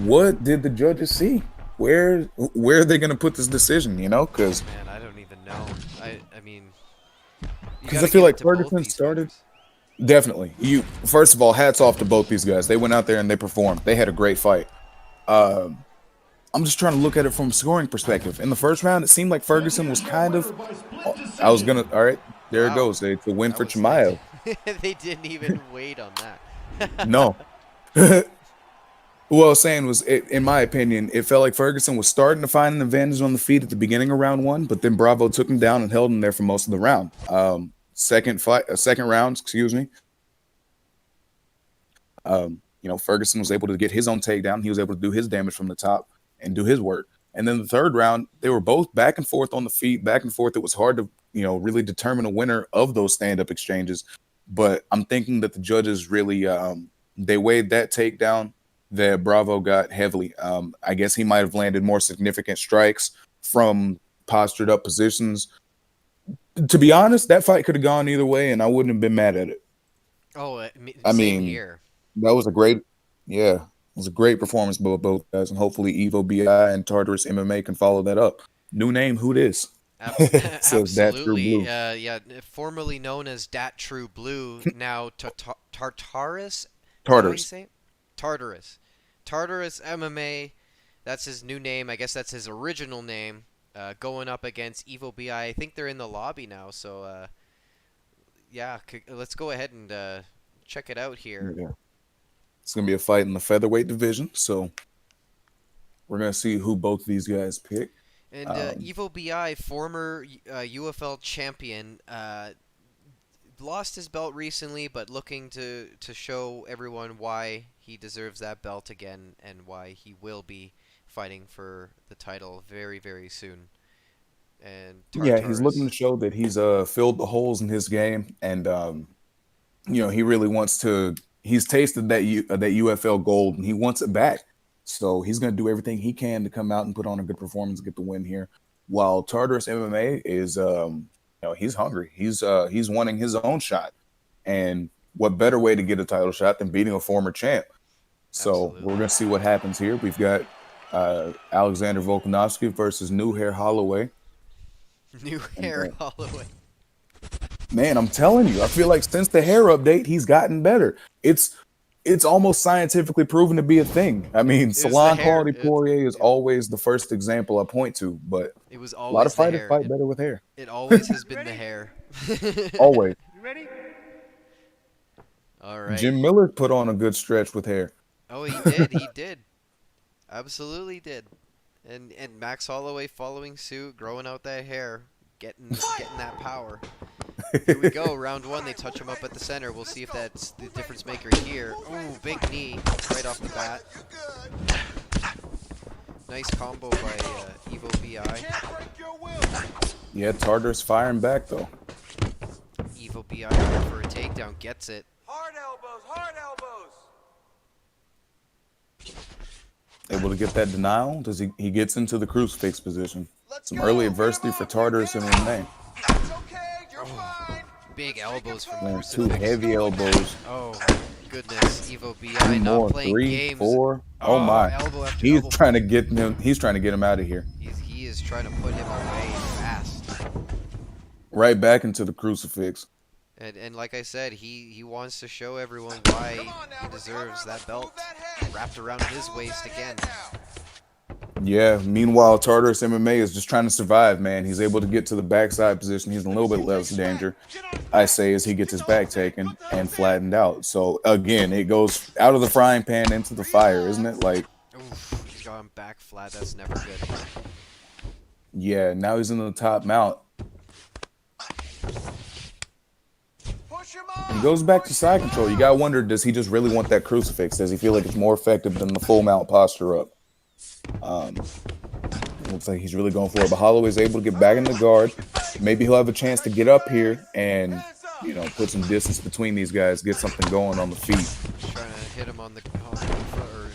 what did the judges see? Where are they going to put this decision? Because Man, I don't even know. I mean, you I gotta feel give it like to both Ferguson these started. fighters. Definitely. First of all, hats off to both these guys. They went out there and they performed. They had a great fight. Um, I'm just trying to look at it from a scoring perspective. In the first round, it seemed like Ferguson was kind of. I was gonna. All right, there it Wow, goes. It's a win that for was they. Chimaev. They didn't even wait on that. No. What I was saying was, in my opinion, it felt like Ferguson was starting to find an advantage on the feet at the beginning of round one, but then Bravo took him down and held him there for most of the round. Second round, excuse me. Ferguson was able to get his own takedown. He was able to do his damage from the top and do his work. And then the third round, they were both back and forth on the feet, back and forth. It was hard to, really determine a winner of those stand-up exchanges. But I'm thinking that the judges really they weighed that takedown that Bravo got heavily. I guess he might have landed more significant strikes from postured up positions. To be honest, that fight could have gone either way, and I wouldn't have been mad at it. Oh, I same mean, here. that was a great, yeah, it was a great performance by both guys, and hopefully Evo BI and Tartarus MMA can follow that up. New name, who this? Says that true Absolutely. blue. Yeah, formerly known as Dat True Blue, now Tartarus. Is that how you Tartarus. say it? Tartarus. Tartarus MMA. That's his new name. I guess that's his original name. Going up against Evo BI. I think they're in the lobby now. So, yeah, let's go ahead and check it out here. Yeah. It's gonna be a fight in the featherweight division, so we're gonna see who both these guys pick. And Um, Evo BI, former UFL champion, lost his belt recently, but looking to show everyone why he deserves that belt again and why he will be fighting for the title very, very soon. And yeah, he's looking Tartarus. to show that he's filled the holes in his game, and he really wants to. He's tasted that UFL gold, and he wants it back. So he's going to do everything he can to come out and put on a good performance, get the win here. While Tartarus MMA is, he's hungry. He's wanting his own shot, and what better way to get a title shot than beating a former champ? So we're Absolutely. going to see what happens here. We've got Alexander Volkanovski versus New Hair Holloway, New and Hair Holloway. man, I'm telling you, I feel like since the hair update, he's gotten better. It's almost scientifically proven to be a thing. I mean, It was the salon hair. quality Poirier is always the first example I point to, but It was a lot of always the fighters hair. fight better with hair. It always has been the hair. Always. You ready? All right. Jim Miller put on a good stretch with hair. Oh, he did. He did. Absolutely did. And Max Holloway following suit, growing out that hair, getting that power. Here we go, round one. They touch him up at the center. We'll see if that's the difference maker here. Ooh, big knee right off the bat. Nice combo by Evo BI. Yeah, Tartarus firing back though. Evo BI here for a takedown, gets it. Hard elbows, hard elbows. Able to get that denial. He gets into the crucifix position. Let's Some go. early Get adversity him for up, Tartarus get and him up. Renee. It's okay, you're fine. Big elbows from Man, two Crucifix. heavy elbows. Oh, goodness. Evo Two BI not more, playing three, games. four. Oh Oh, my. elbow after He's elbow. trying to get him. He's trying to get him out of here. He is trying to put him away fast. Right back into the crucifix. And like I said, he wants to show everyone why he deserves that belt wrapped around his waist again. Yeah. Meanwhile, Tartarus MMA is just trying to survive, man. He's able to get to the backside position. He's in a little bit less danger, I say, as he gets his back taken and flattened out. So again, it goes out of the frying pan into the fire, isn't it? Like, Oof, he's gone back flat. That's never good. yeah. Now he's in the top mount. Push him He up. goes back to side control. You gotta wonder, does he just really want that crucifix? Does he feel like it's more effective than the full mount posture up? Looks like he's really going for it. But Holloway's able to get back in the guard. Maybe he'll have a chance to get up here and, put some distance between these guys, get something going on the feet. Trying to hit him on the or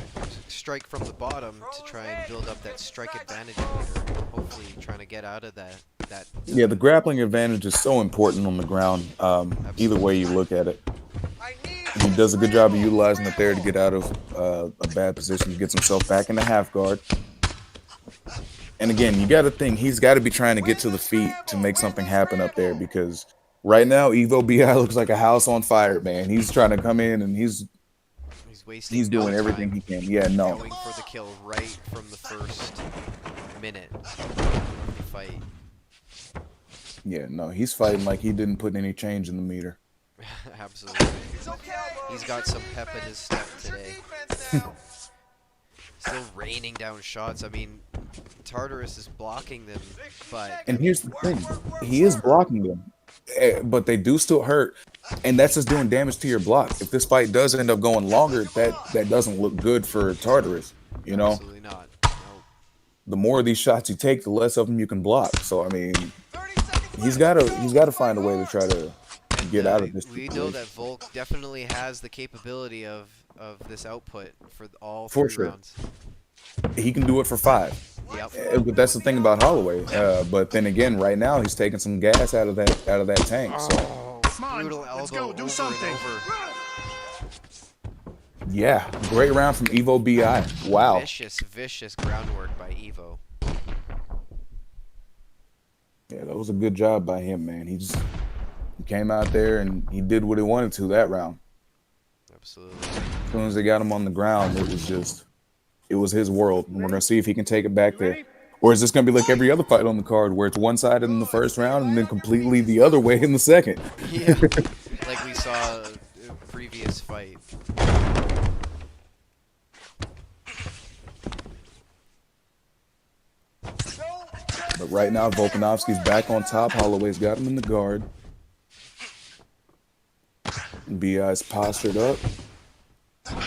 strike from the bottom to try and build up that strike advantage later. Hopefully, trying to get out of that. Yeah, the grappling advantage is so important on the ground. Either way you look at it. He does a good job of utilizing it there to get out of a bad position, gets himself back in the half guard. And again, you got to think he's got to be trying to get to the feet to make something happen up there, because right now Evo BI looks like a house on fire, man. He's trying to come in and he's doing everything he can. Yeah, no. Going for the kill right from the first minute of the fight. Yeah, no, he's fighting like he didn't put any change in the meter. Absolutely. He's got some pep in his step today. Still raining down shots. I mean, Tartarus is blocking them, but... And here's the thing. He is blocking them, but they do still hurt, and that's just doing damage to your block. If this fight does end up going longer, that doesn't look good for Tartarus, you know? Absolutely not. No. The more of these shots you take, the less of them you can block. So, I mean, he's got to find a way to try to get out of this situation. We know that Volk definitely has the capability of this output for all For three sure. rounds. He can do it for 5. Yep. But that's the thing about Holloway. But then again, right now he's taking some gas out of that tank. So Brutal elbow. Let's go, do over something. and over. yeah, great round from Evo BI. Wow. Vicious groundwork by Evo. Yeah, that was a good job by him, man. He came out there and he did what he wanted to that round. Absolutely. As soon as they got him on the ground, it was his world. And we're going to see if he can take it back there. Or is this going to be like every other fight on the card where it's one-sided in the first round and then completely the other way in the second? Yeah, like we saw in a previous fight. But right now, Volkanovski's back on top. Holloway's got him in the guard. BI's postured up. Trying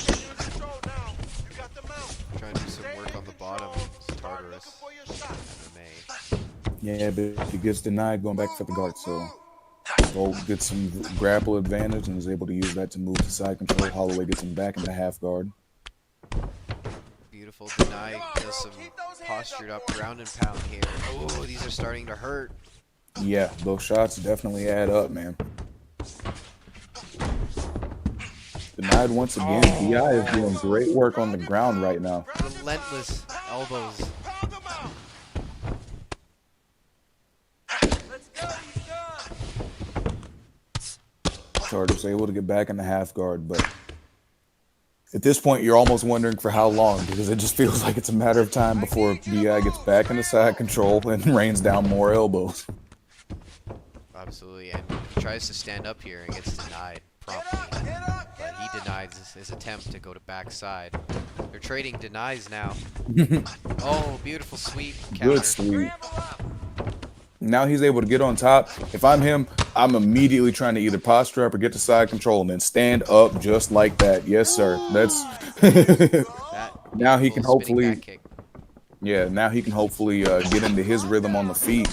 to do some work on the bottom. Tartarus. MMA. Yeah, but he gets denied going back for the guard. So Volk gets some grapple advantage and is able to use that to move to side control. Holloway gets him back into half guard. Beautiful deny. Does some postured up ground and pound here. Oh, these are starting to hurt. Yeah, those shots definitely add up, man. Denied once again. BI is doing great work on the ground right now. Relentless elbows. Tartarus able to get back in the half guard, but at this point you're almost wondering for how long, because it just feels like it's a matter of time before BI gets back into side control and rains down more elbows. Absolutely, and he tries to stand up here and gets denied promptly. But he denies his attempt to go to backside. They're trading denies now. Oh, beautiful sweep counter. Good sweep. Now he's able to get on top. If I'm him, I'm immediately trying to either posture up or get to side control and then stand up just like that. Yes, sir. That's now he can hopefully, yeah. Now he can hopefully get into his rhythm on the feet.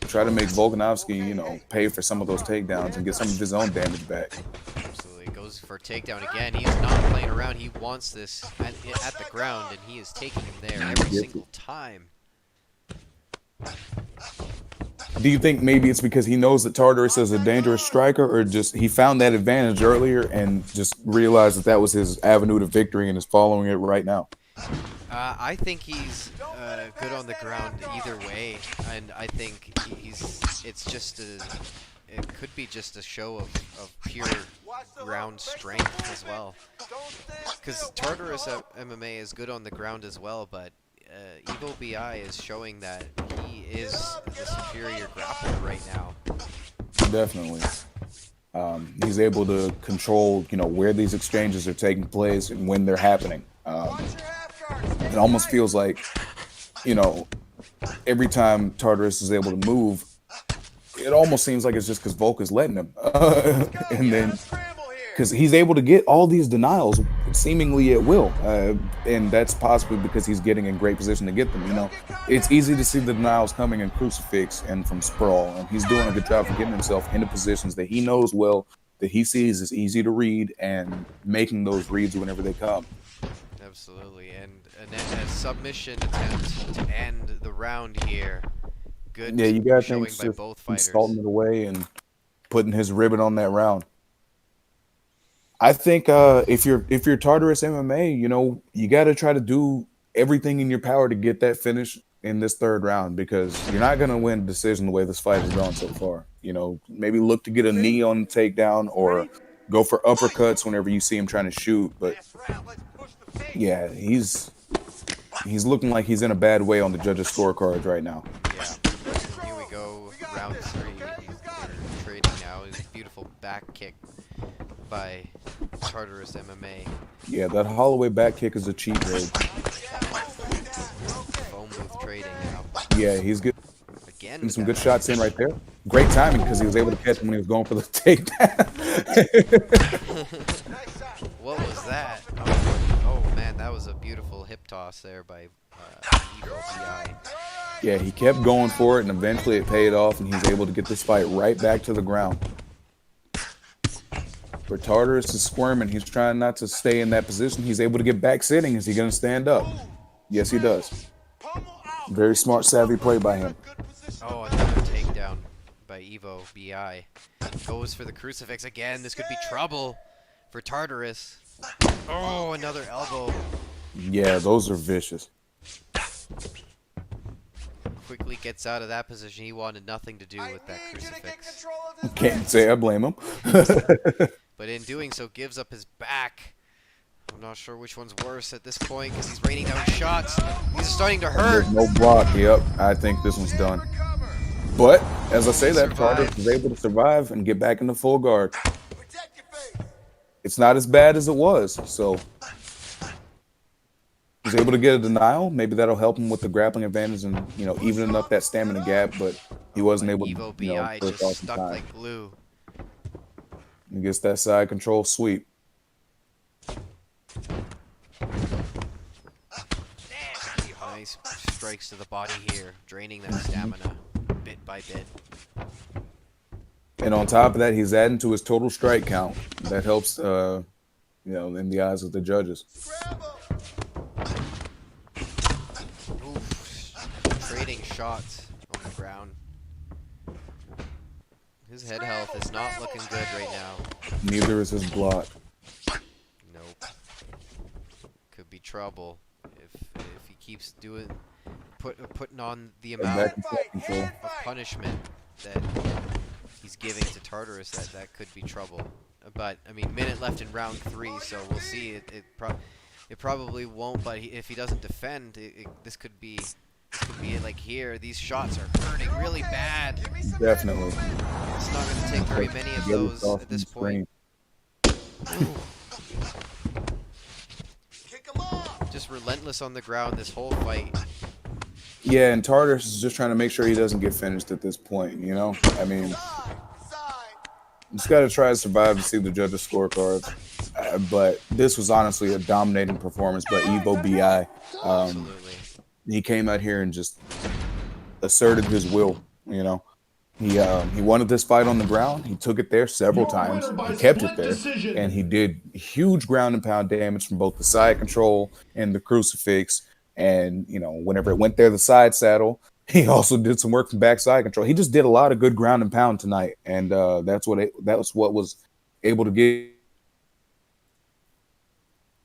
Try to make Volkanovski, pay for some of those takedowns and get some of his own damage back. Absolutely. Goes for a takedown again. He's not playing around. He wants this at the ground, and he is taking him there every single time. Do you think maybe it's because he knows that Tartarus is a dangerous striker, or just he found that advantage earlier and just realized that was his avenue to victory and is following it right now? I think he's good on the ground either way, and I think it could be just a show of pure ground strength as well. Because Tartarus MMA is good on the ground as well, but Evo BI is showing that he is the superior grappler right now. Definitely. He's able to control, where these exchanges are taking place and when they're happening. It almost feels like, every time Tartarus is able to move, it almost seems like it's just because Volk is letting him. And then, because he's able to get all these denials seemingly at will, and that's possibly because he's getting in great position to get them. It's easy to see the denials coming in crucifix and from sprawl, and he's doing a good job of getting himself into positions that he knows well, that he sees is easy to read, and making those reads whenever they come. Absolutely, and a submission attempt to end the round here. Good Yeah, you got showing things by just both fighters. salting it away and putting his ribbon on that round. I think if you're Tartarus MMA, you got to try to do everything in your power to get that finish in this third round, because you're not going to win a decision the way this fight has gone so far. Maybe look to get a knee on the takedown or go for uppercuts whenever you see him trying to shoot. But yeah, he's looking like he's in a bad way on the judges' scorecards right now. Yeah. Here we go, round 3. They're trading now. It's a beautiful back kick by Tartarus MMA. Yeah, that Holloway back kick is a cheat code. Phone booth trading now. Yeah, he's good. Again, Getting some good shots in right there. Great timing, because he was able to catch him when he was going for the takedown. What was that? Oh man, that was a beautiful hip toss there by Evo BI. Yeah, he kept going for it, and eventually it paid off, and he's able to get this fight right back to the ground. For Tartarus is squirming. He's trying not to stay in that position. He's able to get back sitting. Is he going to stand up? Yes, he does. Very smart, savvy play by him. Oh, another takedown by Evo BI. Goes for the crucifix again. This could be trouble for Tartarus. Oh, another elbow. Yeah, those are vicious. Quickly gets out of that position. He wanted nothing to do with that crucifix. Can't say I blame him. But in doing so, gives up his back. I'm not sure which one's worse at this point, because he's raining down shots. He's starting to hurt. No block. Yep, I think this one's done. But as I say that, Tartarus was able to survive and get back into full guard. It's not as bad as it was, so he's able to get a denial. Maybe that'll help him with the grappling advantage and evening up that stamina gap. But he wasn't able to. Evo BI just stuck like glue. He gets that side control sweep. Nice strikes to the body here, draining that stamina bit by bit. And on top of that, he's adding to his total strike count. That helps, in the eyes of the judges. Oof. Trading shots on the ground. His head health is not looking good right now. Neither is his block. Nope. Could be trouble if he keeps putting on the amount of punishment that he's giving to Tartarus. That could be trouble. But I mean, minute left in round 3, so we'll see. It probably won't. But if he doesn't defend, this could be like here. These shots are hurting really bad. Definitely. It's not going to take very many of those at this point. Just relentless on the ground this whole fight. Yeah, and Tartarus is just trying to make sure he doesn't get finished at this point, I mean, just got to try to survive to see the judges' scorecards. But this was honestly a dominating performance by Evo BI. Absolutely. He came out here and just asserted his will, He wanted this fight on the ground. He took it there several times. He kept it there. And he did huge ground and pound damage from both the side control and the crucifix. And, whenever it went there, the side saddle, he also did some work from backside control. He just did a lot of good ground and pound tonight. And that was what was able to get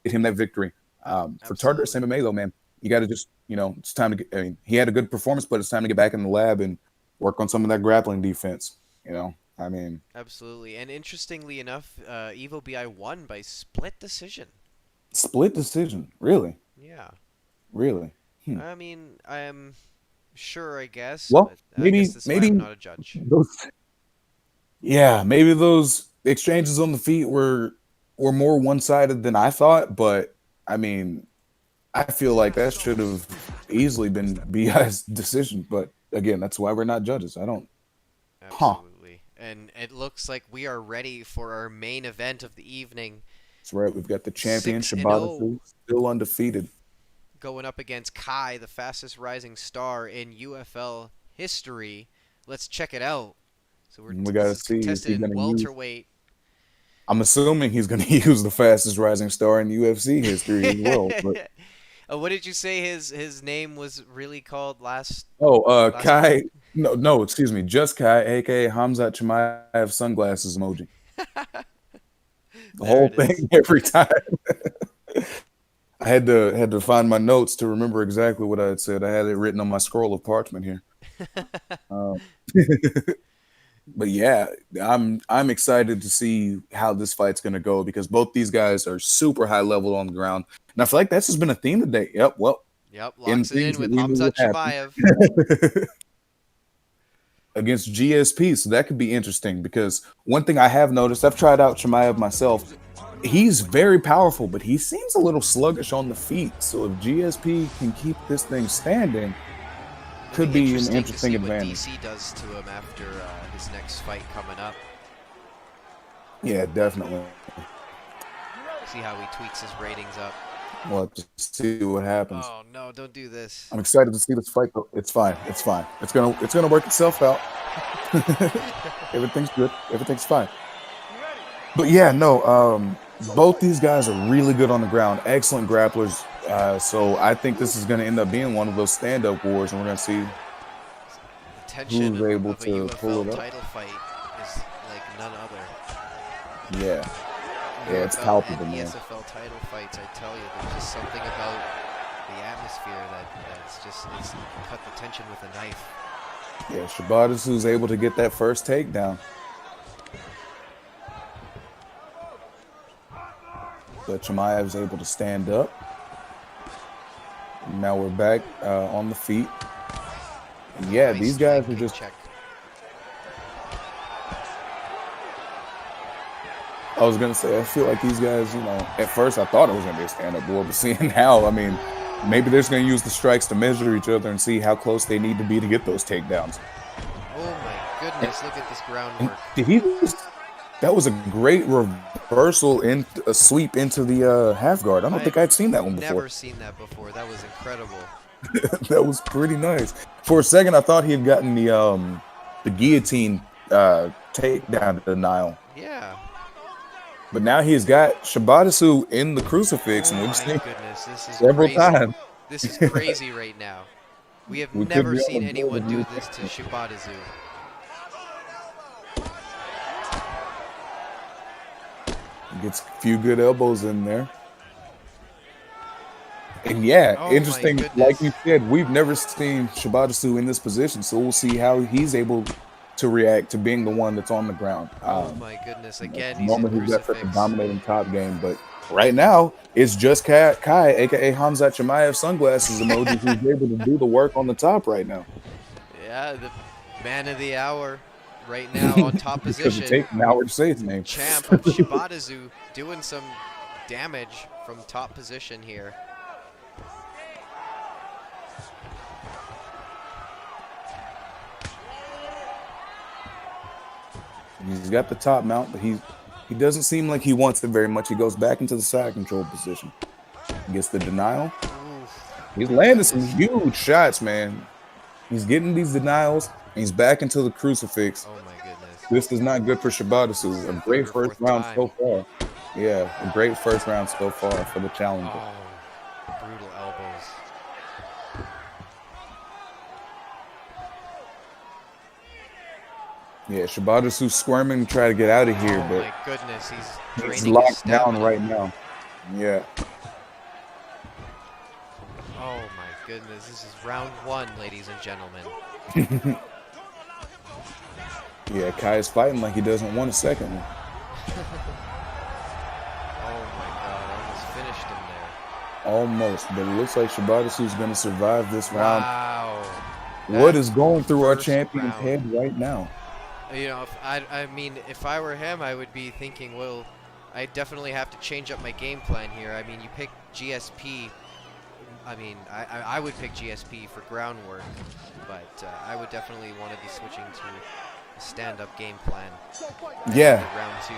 him that victory. For Tartarus MMA, though, man, you got to just, it's time to get, he had a good performance, but it's time to get back in the lab and work on some of that grappling defense, Absolutely. And interestingly enough, Evo BI won by split decision. Split decision? Really? Yeah. Really? I mean, I'm sure, I guess. Well, but maybe I guess that's why I'm not a judge. Maybe those exchanges on the feet were more one-sided than I thought, but I mean, I feel like that should have easily been BI's decision, but again, that's why we're not judges. I don't. Absolutely. And it looks like we are ready for our main event of the evening. That's right. We've got the champion 6-0. Shibata still undefeated. Going up against Kai, the fastest rising star in UFL history. Let's check it out. So We got this to is see, is contested he in going to use? welterweight. I'm assuming he's going to use the fastest rising star in UFC history as well. But What did you say his name was really called last Kai. fight? No, excuse me. Just Kai, aka Hamzat Chimaev sunglasses emoji. The There whole it is. thing every time. I had to find my notes to remember exactly what I had said. I had it written on my scroll of parchment here. Um, but yeah, I'm excited to see how this fight's gonna go because both these guys are super high level on the ground, and I feel like that's just been a theme today. Yep, well, Yep, in locks it things in that with we knew Hamzat would happen Chimaev. against GSP, so that could be interesting because one thing I have noticed, I've tried out Chimaev myself. He's very powerful, but he seems a little sluggish on the feet. So if GSP can keep this thing standing, could be an Interesting to interesting see advantage. what DC does to him after his next fight coming up. Yeah, definitely. See how he tweaks his ratings up. We'll have to see what happens. Oh no, don't do this. I'm excited to see this fight go. It's fine. It's fine. It's gonna work itself out. Everything's good. Everything's fine. But yeah, no. Both these guys are really good on the ground. Excellent grapplers. So I think this is gonna end up being one of those stand-up wars, and we're gonna see The tension who's able of a to pull UFL it up. title fight is like none other. Yeah. Yeah, it's UFL palpable, and man. ESFL title fights, I tell you, there's just something about the atmosphere it's cut the tension with a knife. Yeah, Shibata who's able to get that first takedown. But Chimaev's able to stand up. Now we're back on the feet. And yeah, Nice these guys are flanking just. check. I was gonna say, I feel like these guys, at first I thought it was gonna be a stand-up war, but seeing now, I mean, maybe they're just gonna use the strikes to measure each other and see how close they need to be to get those takedowns. Oh my goodness, look at this groundwork. Did he just? That was a great reversal in a sweep into the half guard. I don't think I'd seen that one before. Never seen that before. That was incredible. That was pretty nice. For a second, I thought he had gotten the guillotine takedown denial. Yeah. But now he's got Shibata in the crucifix, and Oh we've my seen goodness, this is several crazy. times. This is crazy right now. We have We could never be on seen the anyone board do of this to Shibata. Gets a few good elbows in there. And yeah, Oh my interesting. goodness. Like you said, we've never seen Shibata in this position, so we'll see how he's able to react to being the one that's on the ground. Oh my goodness, again, he's Normally in he's got such a crucifix. dominating top game, but right now it's just Kai, aka Hamzat Chimaev sunglasses emoji, who's able to do the work on the top right now. Yeah, the man of the hour right now on top Because position. taking Howard to say his name. Champ of Shibata doing some damage from top position here. He's got the top mount, but he doesn't seem like he wants it very much. He goes back into the side control position. Gets the denial. Oof. He's landing some huge shots, man. He's getting these denials, and he's back into the crucifix. Oh my goodness. This is not good for Shibata. A great Third or first fourth round time. so far. Yeah, a great first round so far for the challenger. Oh, brutal elbows. Yeah, Shibata squirming to try to get out of here, Oh but my goodness, he's he's draining his locked down stamina. right now. Yeah. Oh my goodness, this is round one, ladies and gentlemen. Yeah, Kai is fighting like he doesn't want a second one. Oh my god, almost finished him there. Almost, but it looks like Shibata is going to survive this round. Wow. What That is going through our first champion's round. head right now? You know, I mean, if I were him, I would be thinking, well, I definitely have to change up my game plan here. I mean, you pick GSP. I mean, I would pick GSP for groundwork, but I would definitely want to be switching to a stand-up game plan. Yeah. For round two.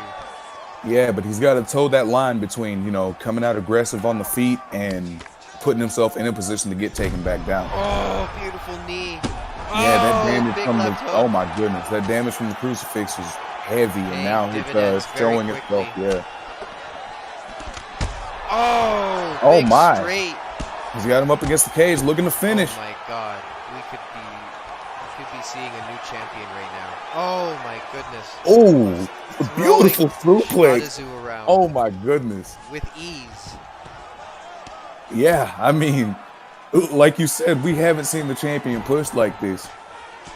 Yeah, but he's got to toe that line between, coming out aggressive on the feet and putting himself in a position to get taken back down. Oh, beautiful knee. Yeah, that Oh, damage big from the left hook. oh my goodness, that damage from the crucifix was heavy, and Paying now he's dividends very showing itself. quickly. Yeah. Oh, Oh big my. straight. He's got him up against the cage, looking to finish. Oh my God, we could be seeing a new champion right now. Oh my goodness. Oh, a beautiful suplex. Shibatazu around Oh my goodness. with ease. Yeah, I mean, like you said, we haven't seen the champion pushed like this,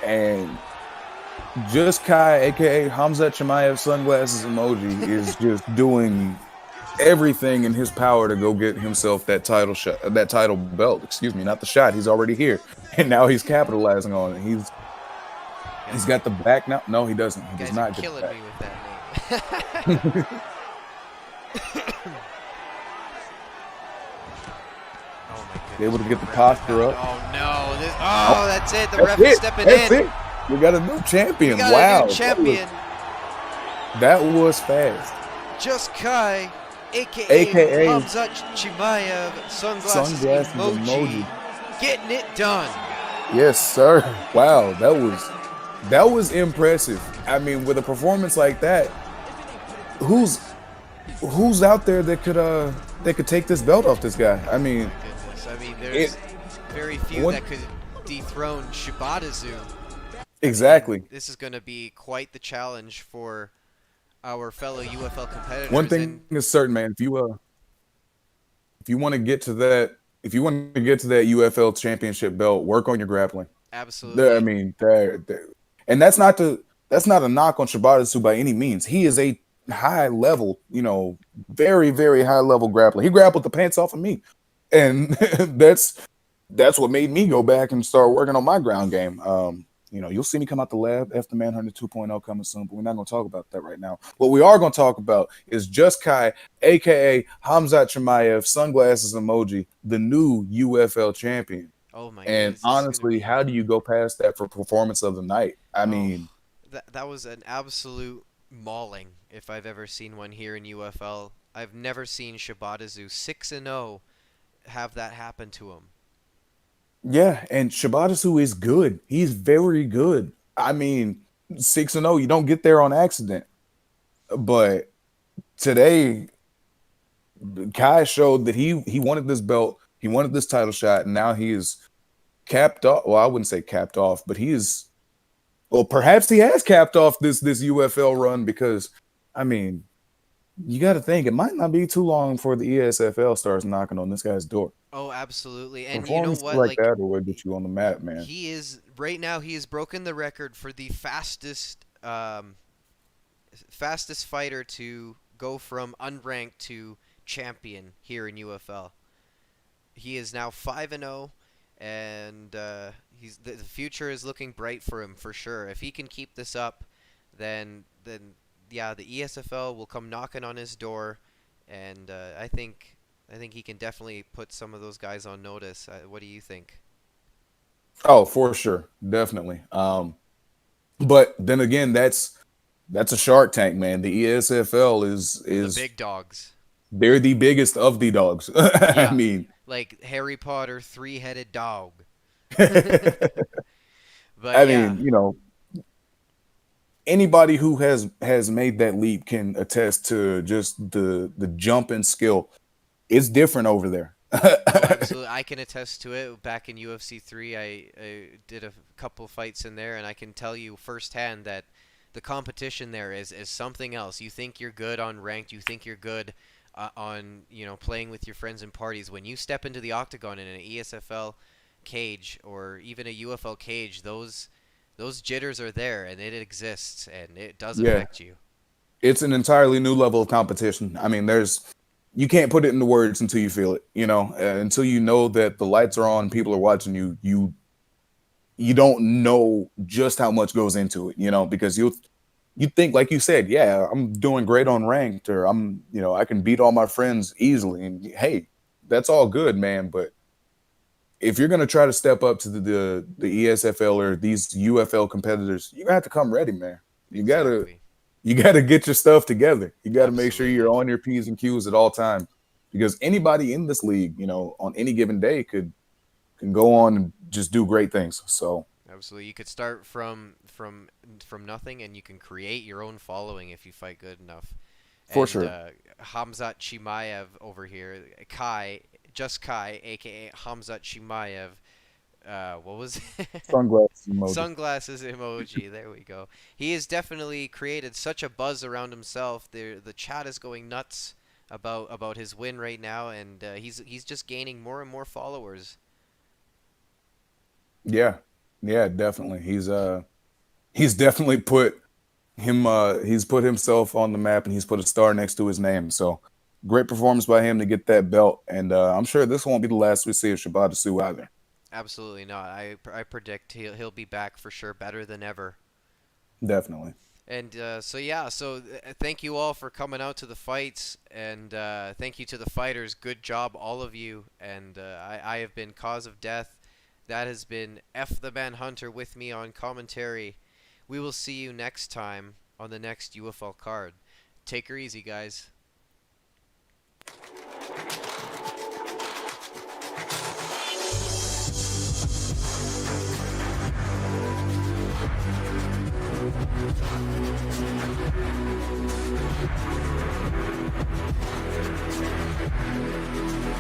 and just Kai, aka Hamzat Chimaev sunglasses emoji, is just doing everything in his power to go get himself that title shot, that title belt. Excuse me, not the shot. He's already here, and now he's capitalizing on it. He's got the back now. No, he doesn't. He You does guys are not get killing the back. me with that name. Oh my goodness. Able to get the Ref posture found- up. Oh no! That's it. The That's ref is it. stepping That's in. it. We got a new champion. We got Wow, a new champion. That was fast. Just Kai, aka, AKA Hamzat Chimaev, sunglasses emoji, getting it done. Yes, sir. Wow, that was impressive. I mean, with a performance like that, who's out there that could take this belt off this guy? I mean, Goodness, I mean, there's very few what- that could dethrone Shibatazu. exactly. This is going to be quite the challenge for our fellow UFL competitors. One thing is certain, man. If you want to get to that, UFL championship belt, work on your grappling. Absolutely. I mean, and that's not a knock on Shibata by any means. He is a high level, very, very high level grappler. He grappled the pants off of me, and that's what made me go back and start working on my ground game. You'll see me come out the lab, F the Manhunter 2.0 coming soon, but we're not going to talk about that right now. What we are going to talk about is Just Kai, aka Hamzat Chimaev, sunglasses emoji, the new UFL champion. Oh my And goodness, honestly, how do you go past that for performance of the night? I mean, that was an absolute mauling if I've ever seen one here in UFL. I've never seen Shibatazu 6-0 have that happen to him. yeah, and Shibata is good. He's very good. I mean, 6-0, you don't get there on accident. But today, Kai showed that he wanted this belt, he wanted this title shot, and now he is capped off. Well, I wouldn't say capped off, but perhaps he has capped off this UFL run, because I mean, you got to think it might not be too long before the ESFL starts knocking on this guy's door. Oh, absolutely. And you know Performances what? like that will get you on the map, man. He is right now. He has broken the record for the fastest fighter to go from unranked to champion here in UFL. He is now 5-0, and the future is looking bright for him for sure. If he can keep this up, then yeah, the ESFL will come knocking on his door, and I think he can definitely put some of those guys on notice. What do you think? Oh, for sure, definitely. But then again, that's a Shark Tank, man. The ESFL is The big dogs. They're the biggest of the dogs. Yeah. I mean, like Harry Potter, three-headed dog. But I yeah. mean, anybody who has made that leap can attest to just the jump in skill. It's different over there. Oh, absolutely. I can attest to it. Back in UFC 3, I did a couple fights in there, and I can tell you firsthand that the competition there is something else. You think you're good on ranked, you think you're good on playing with your friends and parties. When you step into the octagon in an ESFL cage or even a UFL cage, those jitters are there, and it exists, and it does affect you. It's an entirely new level of competition. I mean, you can't put it into words until you feel it, until you know that the lights are on, people are watching you. You don't know just how much goes into it, because you think, like you said, yeah, I'm doing great on ranked, or I can beat all my friends easily. And hey, that's all good, man. But if you're going to try to step up to the ESFL or these UFL competitors, you're going to have to come ready, man. You Exactly. you got to get your stuff together. You got to make sure you're Absolutely. on your P's and Q's at all times because anybody in this league, on any given day can go on and just do great things. So Absolutely. You could start from nothing, and you can create your own following if you fight good enough. for And sure, Hamzat Chimaev over here, Kai, just Kai, aka Hamzat Chimaev. What was it? sunglasses emoji. Sunglasses emoji. There we go. He has definitely created such a buzz around himself. The chat is going nuts about his win right now, and he's just gaining more and more followers. Yeah, yeah, definitely. He's definitely he's put himself on the map and he's put a star next to his name. So great performance by him to get that belt. And I'm sure this won't be the last we see of Shabbat Sue either. Absolutely not. I predict he'll be back for sure, better than ever. Definitely. And thank you all for coming out to the fights, and thank you to the fighters. Good job, all of you. And I have been Cause of Death. That has been F the Manhunter with me on commentary. We will see you next time on the next UFL card. Take her easy, guys.